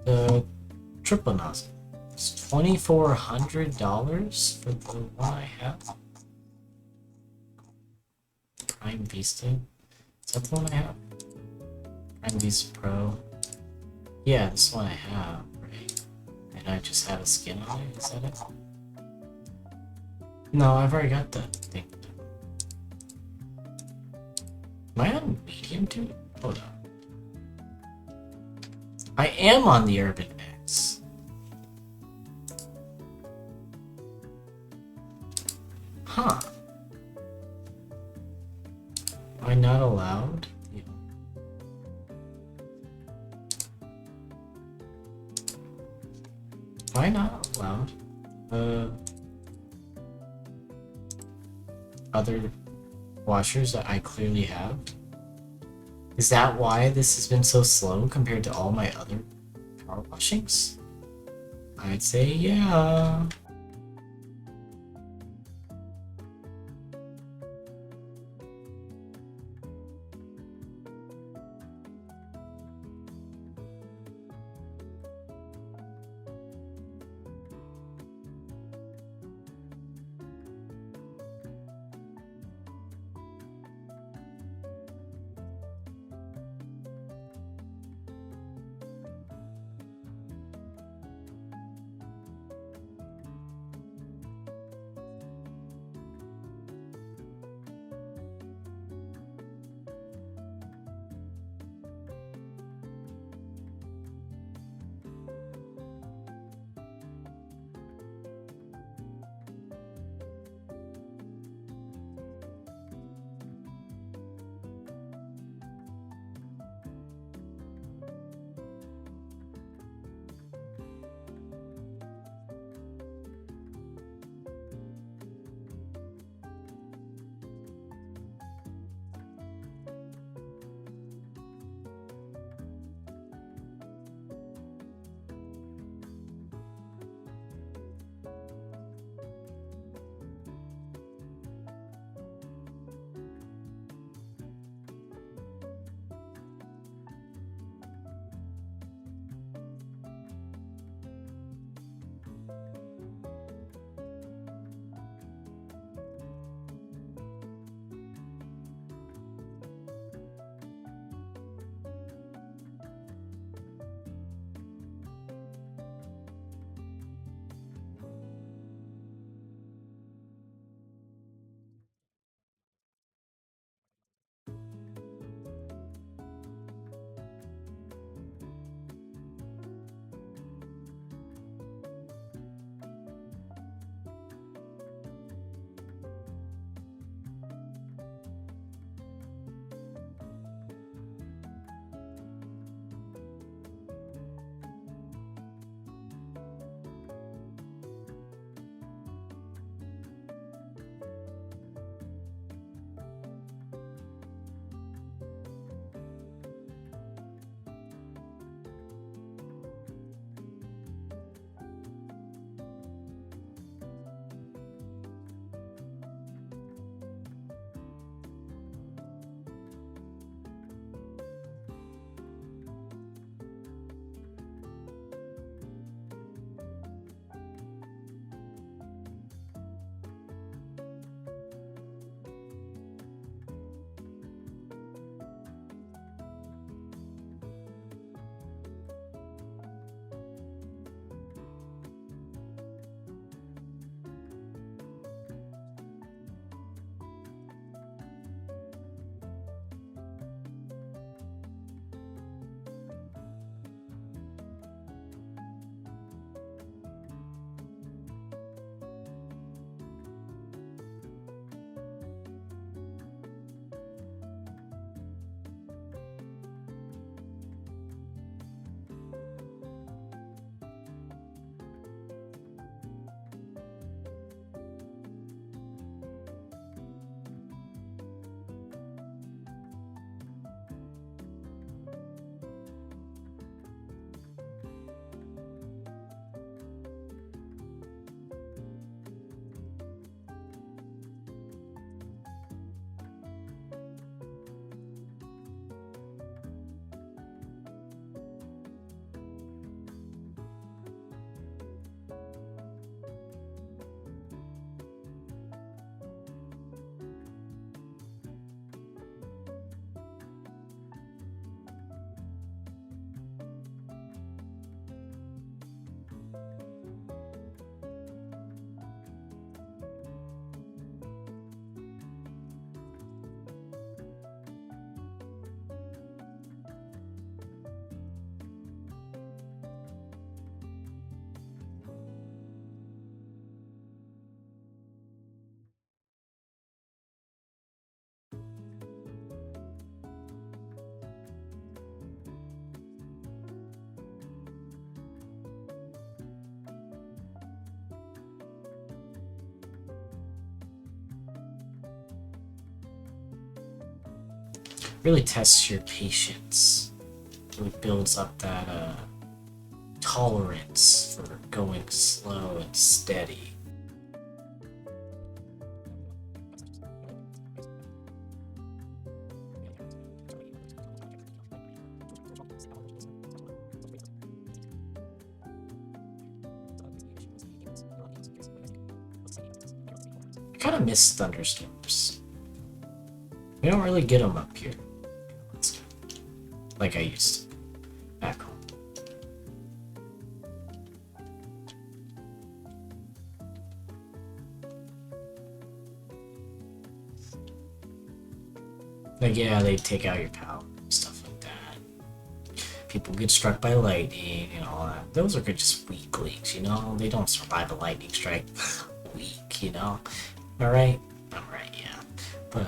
The triple nozzle. It's $2,400 for the one I have. Prime Vista. Is that the one I have? Prime Vista Pro. Yeah, this one I have, right? And I just have a skin on it. Is that it? No, I've already got that thing. Am I on medium too? Hold on. I am on the Urban X. Huh. Am I not allowed? Yeah. Am I not allowed? Other washers that I clearly have? Is that why this has been so slow compared to all my other power washings? I'd say yeah. really tests your patience. It builds up that tolerance for going slow and steady. I kind of miss thunderstorms. We don't really get them up here like I used to back home. Like, yeah, they take out your power and stuff like that. People get struck by lightning and all that. Those are just weaklings, you know? They don't survive a lightning strike. Weak, you know? Alright? Alright, yeah. But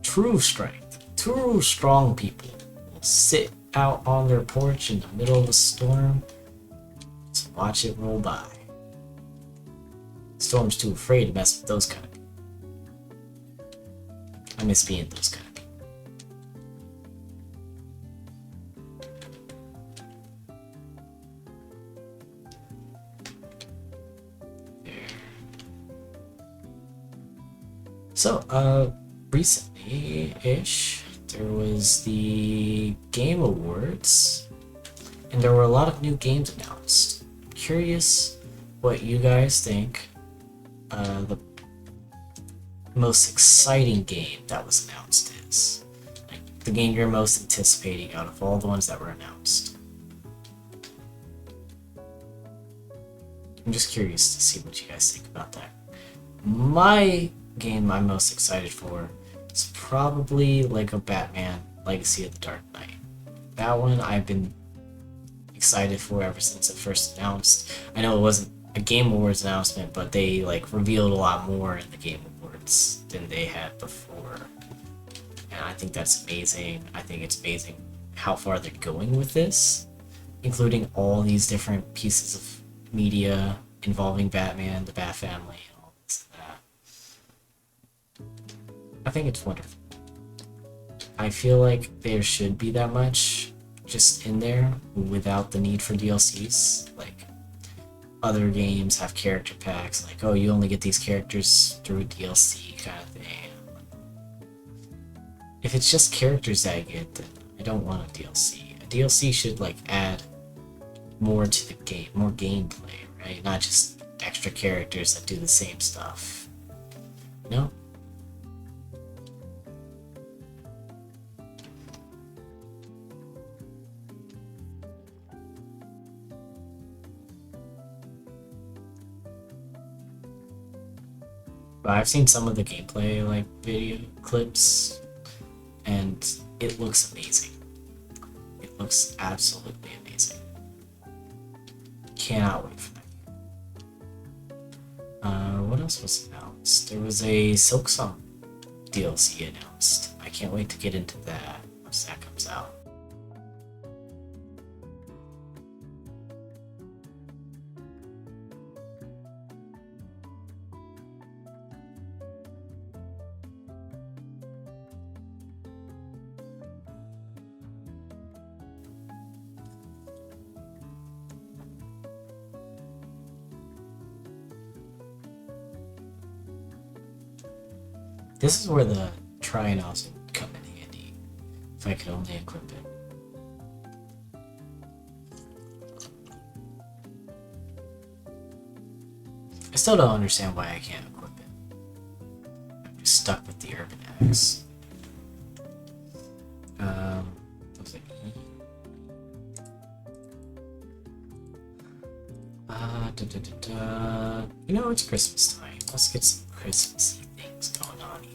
true strength, true strong people will sit out on their porch in the middle of a storm, just watch it roll by. Storm's too afraid to mess with those kind of people. I miss being those kind of people. There. So, recently-ish, there was the Game Awards, and there were a lot of new games announced. Curious what you guys think the most exciting game that was announced is. Like, the game you're most anticipating out of all the ones that were announced. I'm just curious to see what you guys think about that. My game I'm most excited for is probably Lego Batman Legacy of the Dark Knight. That one I've been excited for ever since it first announced. I know it wasn't a Game Awards announcement, but they like revealed a lot more in the Game Awards than they had before. And I think that's amazing. I think it's amazing how far they're going with this, including all these different pieces of media involving Batman, the Bat family, and all this and that. I think it's wonderful. I feel like there should be that much just in there without the need for DLCs. Like, other games have character packs, like, oh, you only get these characters through a DLC kind of thing. If it's just characters that I get, then I don't want a DLC. A DLC should, like, add more to the game, more gameplay, right? Not just extra characters that do the same stuff. You know? But I've seen some of the gameplay, like, video clips, and it looks amazing. It looks absolutely amazing. Cannot wait for that game. What else was announced? There was a Silksong DLC announced. I can't wait to get into that once that comes out. This is where the Trianos would come in handy, if I could only equip it. I still don't understand why I can't equip it. I'm just stuck with the Urban Axe. What was it? You know, it's Christmas time. Let's get some Christmassy things going on here.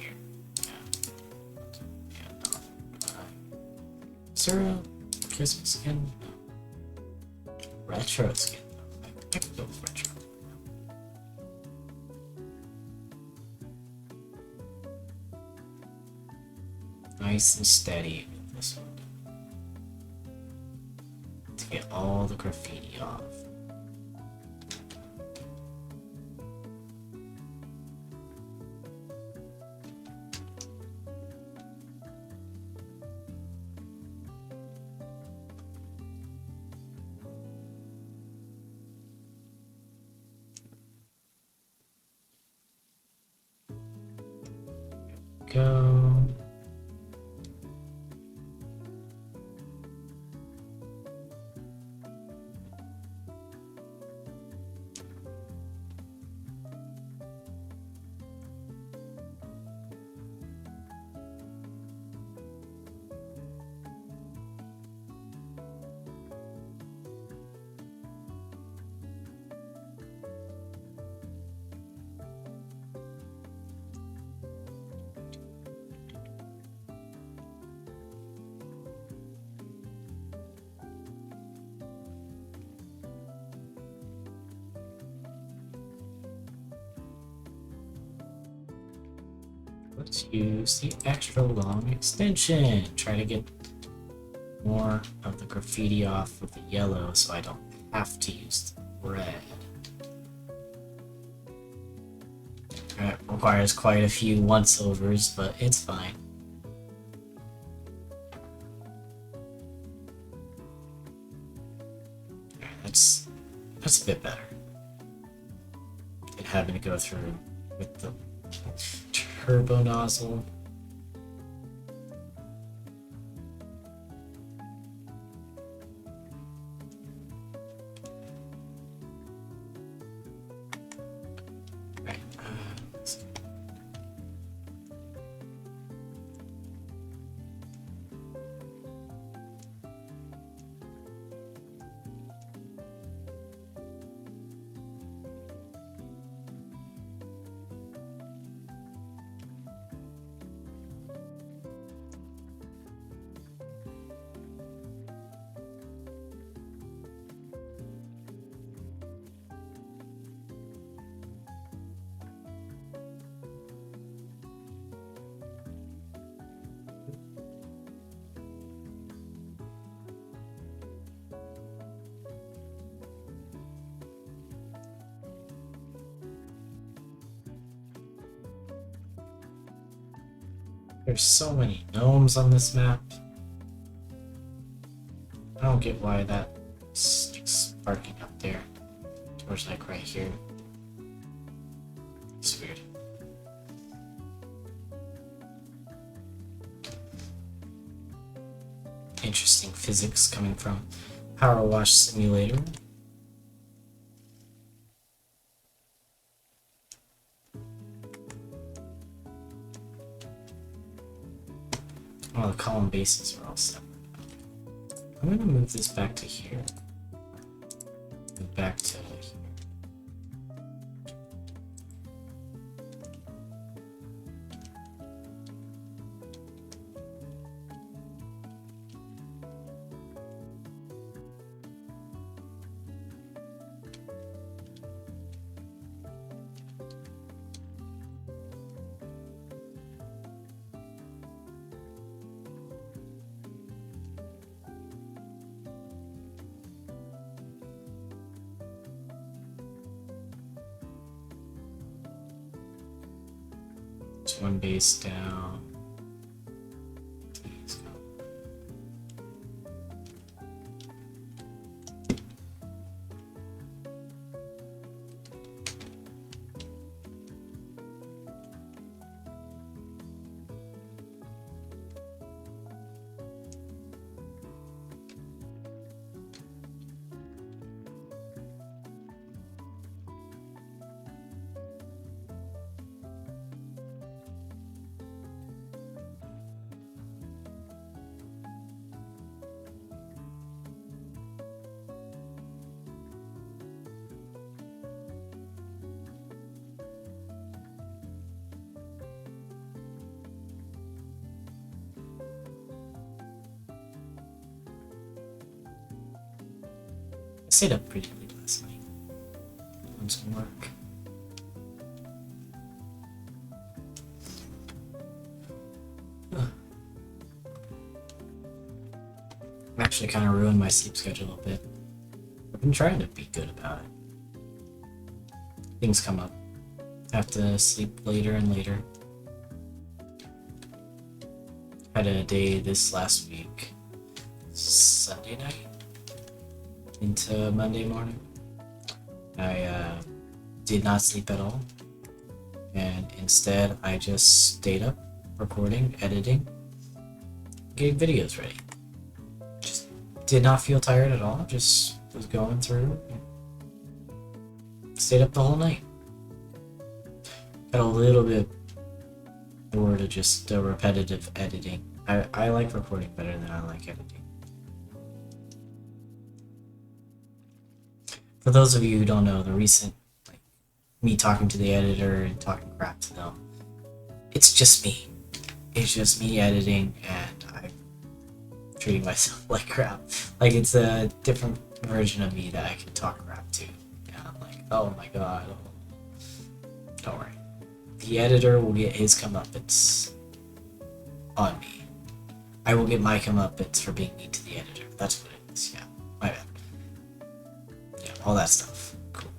Is there a Christmas skin? No. Retro skin? No. I could go with retro. Nice and steady with this one. To get all the graffiti off. go. Let's use the extra long extension. Try to get more of the graffiti off with the yellow so I don't have to use the red. That requires quite a few once-overs, but it's fine. That's a bit better than having to go through with the turbo nozzle. Right. There's so many gnomes on this map. I don't get why that's sparking up there. Towards like right here. It's weird. Interesting physics coming from Powerwash Simulator. Oh, the column bases are all separate. I'm gonna move this back to here. Move back to here. One base down. Let's go. I stayed up pretty late last night. Doing some work. Actually kind of ruined my sleep schedule a bit. I've been trying to be good about it. Things come up. I have to sleep later and later. Had a day this last week, Sunday night into Monday morning. I did not sleep at all, and instead I just stayed up recording, editing, getting videos ready. Just did not feel tired at all, just was going through, stayed up the whole night. Got a little bit bored of just the repetitive editing. I like recording better than I like editing. For those of you who don't know, the recent, like, me talking to the editor and talking crap to them, it's just me. It's just me editing, and I'm treating myself like crap. Like, it's a different version of me that I can talk crap to. And I'm like, oh my god. Don't worry. The editor will get his comeuppance on me. I will get my comeuppance for being mean to the editor. That's what it is, yeah. My bad. Yeah, all that stuff. Cool.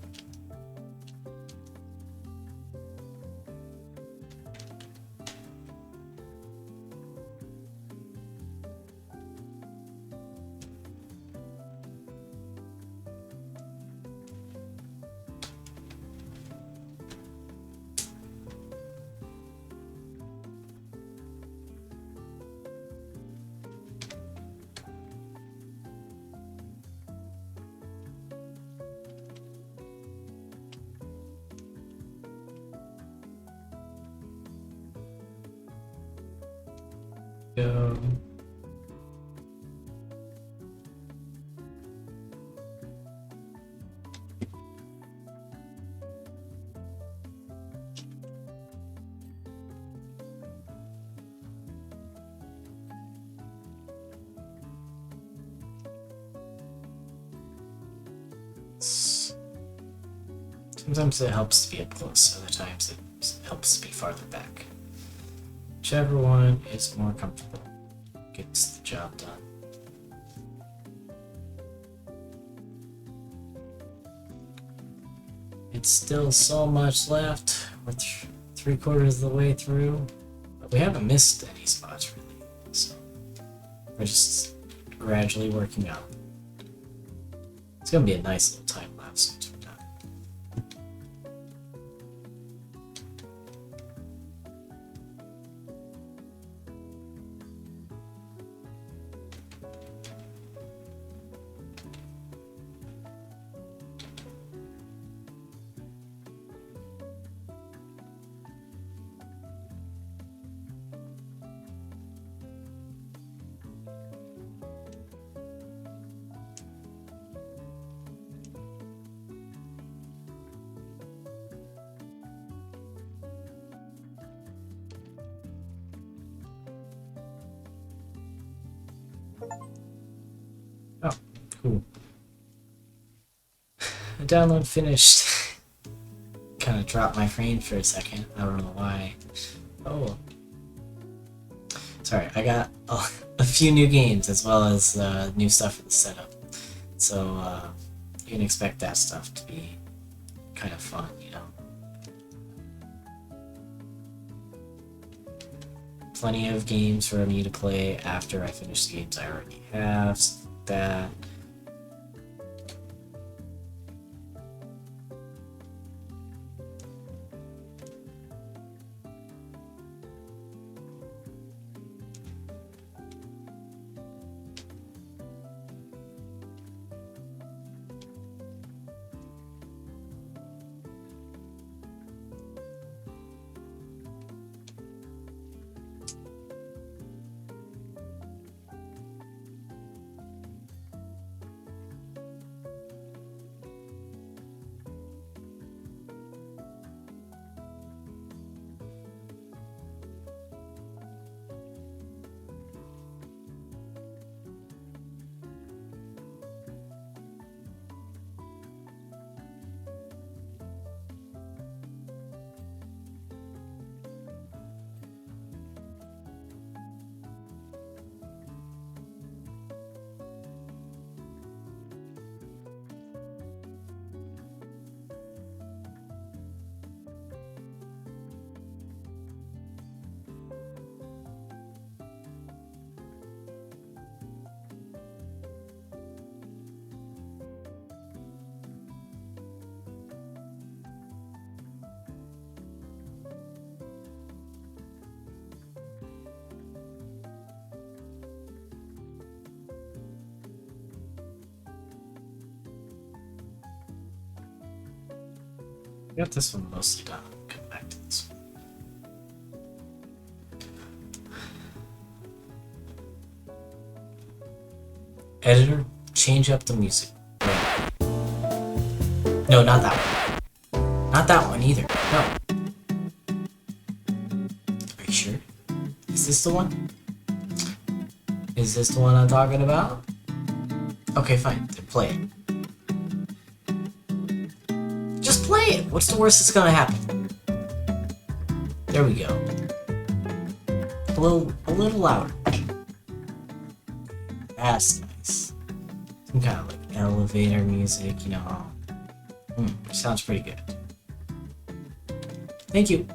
Go. Sometimes it helps to be up close, other times it helps to be farther back. Whichever one is more comfortable gets the job done. It's still so much left. We're 3/4 of the way through, but we haven't missed any spots really, so we're just gradually working out. It's gonna be a nice little time lapse once we're done. Oh, cool. The download finished. Kind of dropped my frame for a second. I don't know why. Oh. Sorry, I got a few new games as well as new stuff for the setup. So you can expect that stuff to be kind of fun, you know. Plenty of games for me to play after I finish the games I already have. That. Got this one mostly done. Come back to this one. Editor, change up the music. No, not that one. Not that one either. No. Are you sure? Is this the one? Is this the one I'm talking about? Okay, fine. Then play it. Just play it! What's the worst that's gonna happen? There we go. A little louder. That's nice. Some kind of like elevator music, you know. Sounds pretty good. Thank you.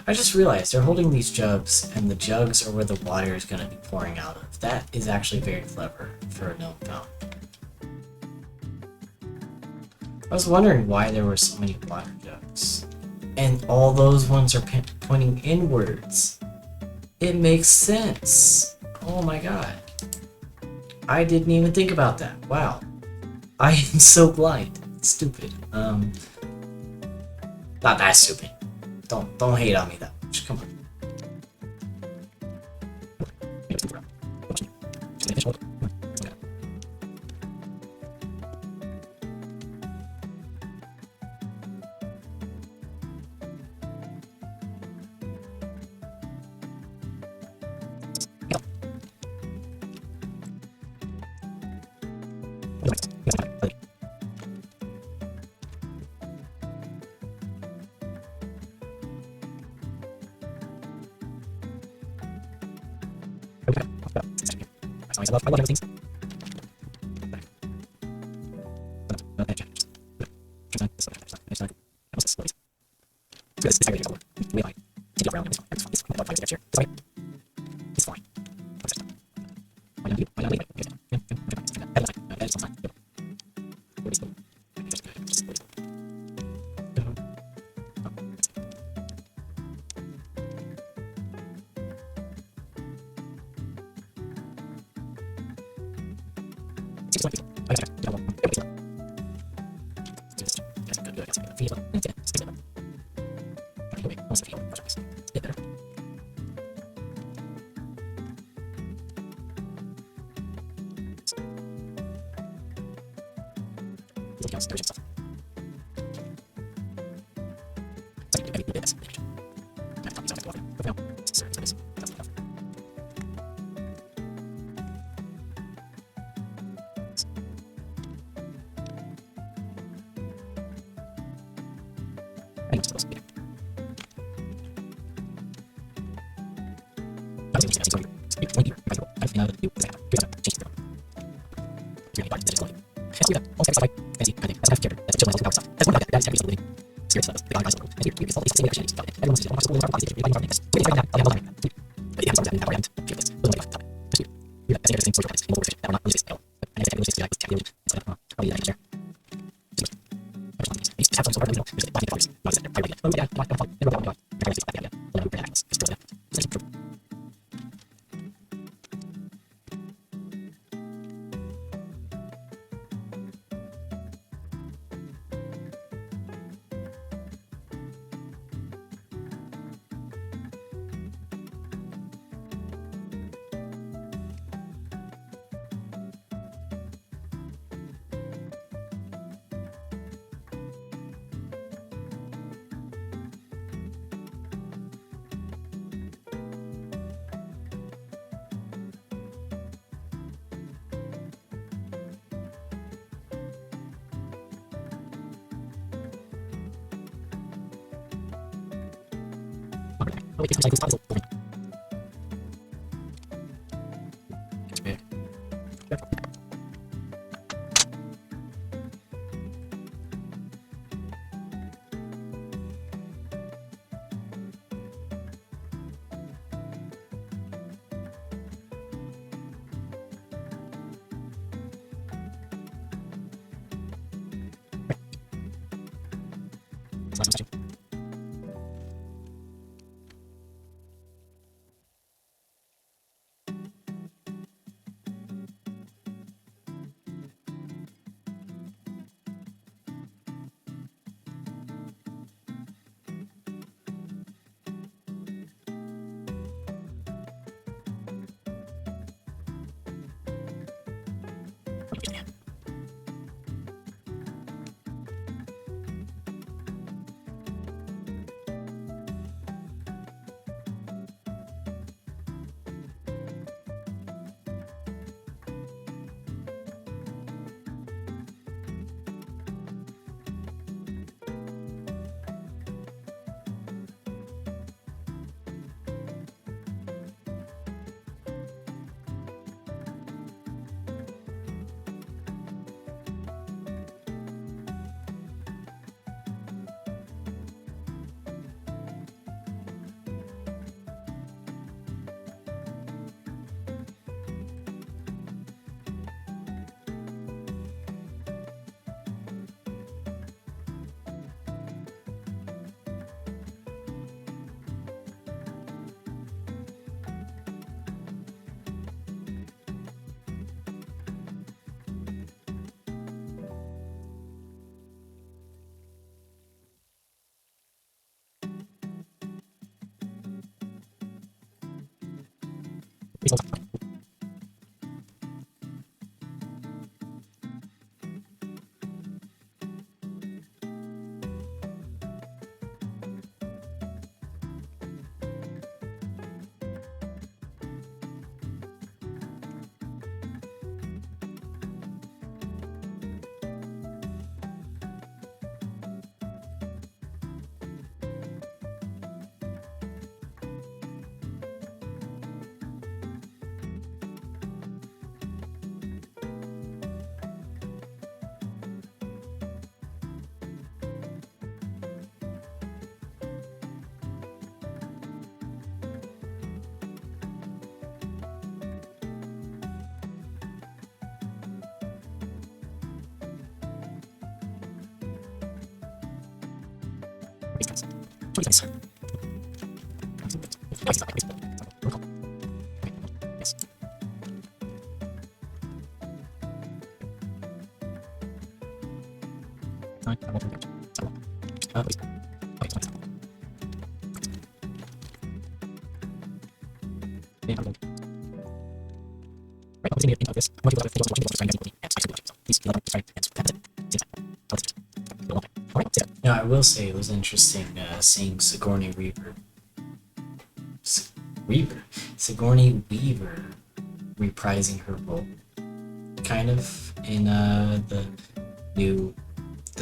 I just realized they're holding these jugs, and the jugs are where the water is going to be pouring out of. That is actually very clever for a gnome fountain. I was wondering why there were so many water jugs. And all those ones are pointing inwards. It makes sense. Oh my god. I didn't even think about that. Wow. I am so blind. Stupid. Not that stupid. Don't hate on me that much. Come on. I love everything. Now, I will say it was interesting seeing Sigourney Weaver reprising her role, kind of, in the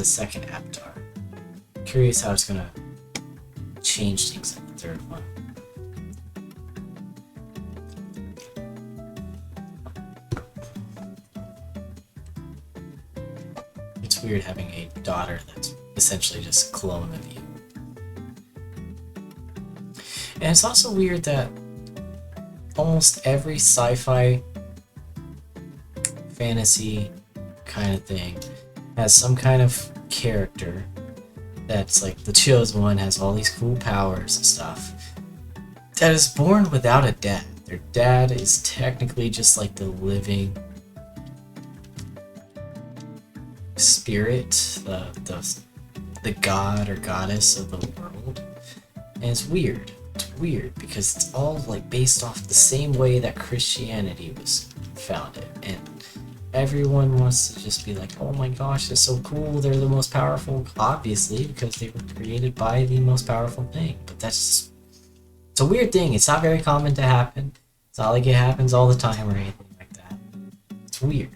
second Avatar. Curious how it's gonna change things in the third one. It's weird having a daughter that's essentially just a clone of you. And it's also weird that almost every sci-fi fantasy kind of thing has some kind of character that's like the chosen one, has all these cool powers and stuff, that is born without a dad. Their dad is technically just like the living spirit, the god or goddess of the world. And it's weird. It's weird because it's all like based off the same way that Christianity was founded, and everyone wants to just be like, oh my gosh, they're so cool, they're the most powerful, obviously, because they were created by the most powerful thing. But it's a weird thing. It's not very common to happen. It's not like it happens all the time or anything like that. It's weird.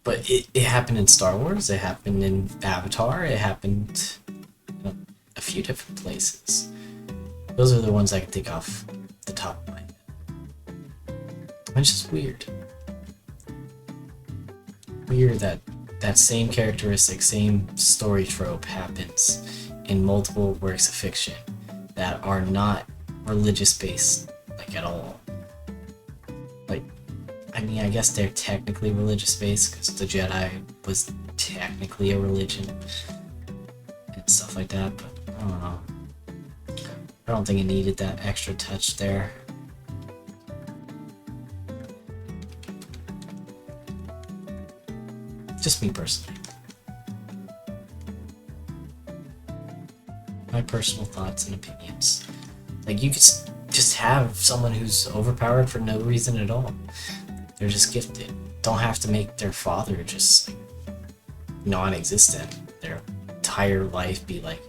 But it happened in Star Wars, it happened in Avatar, it happened in a few different places. Those are the ones I can think off the top of my head. It's just weird. Weird that that same characteristic, same story trope happens in multiple works of fiction that are not religious based, like, at all. Like, I mean, I guess they're technically religious based because the Jedi was technically a religion and stuff like that, but I don't know. I don't think it needed that extra touch there. Just me personally. My personal thoughts and opinions. Like, you could just have someone who's overpowered for no reason at all. They're just gifted. Don't have to make their father just like non-existent. Their entire life be like,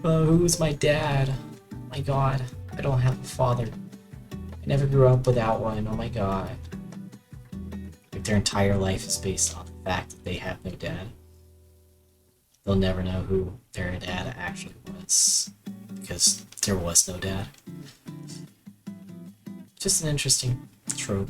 oh, who's my dad? Oh my god, I don't have a father. I never grew up without one. Oh my god. Like, their entire life is based on the fact that they have no dad. They'll never know who their dad actually was because there was no dad. Just an interesting trope.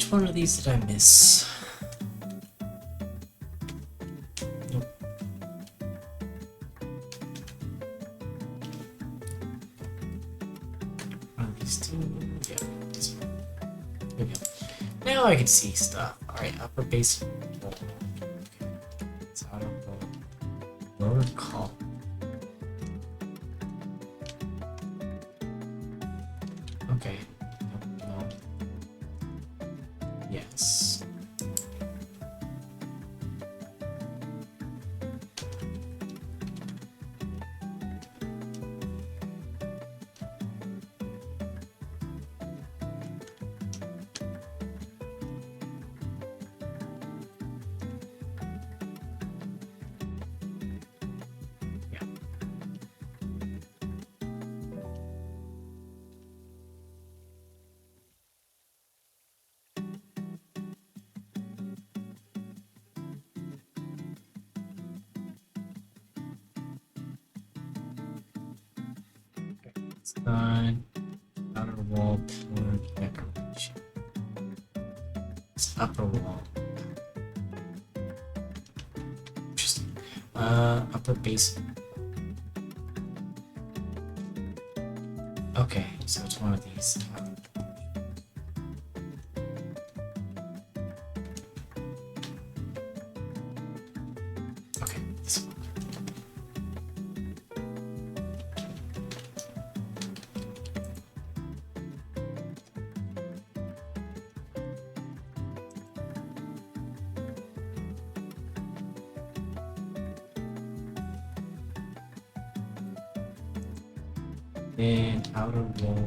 Which one of these did I miss? Nope. One of these two. Yeah, this one. There we go. Now I can see stuff. Alright, upper base. Okay. It's out of the lower column. Okay. No. Yes. Yeah. It's done. Outer wall pillar decoration. It's upper wall. Interesting. Upper base. Okay, so it's one of these. Okay, this one. And outer wall.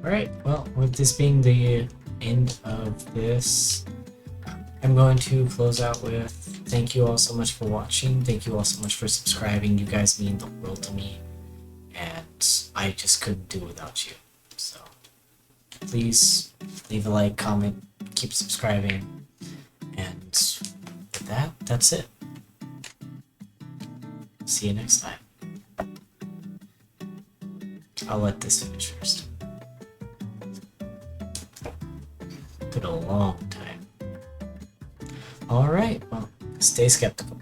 Alright, well, with this being the end of this, I'm going to close out with thank you all so much for watching. Thank you all so much for subscribing. You guys mean the world to me, and I just couldn't do without you. So please leave a like, comment, keep subscribing, and with that, that's it. See you next time. I'll let this finish first. Took a long time. Alright, well, stay skeptical.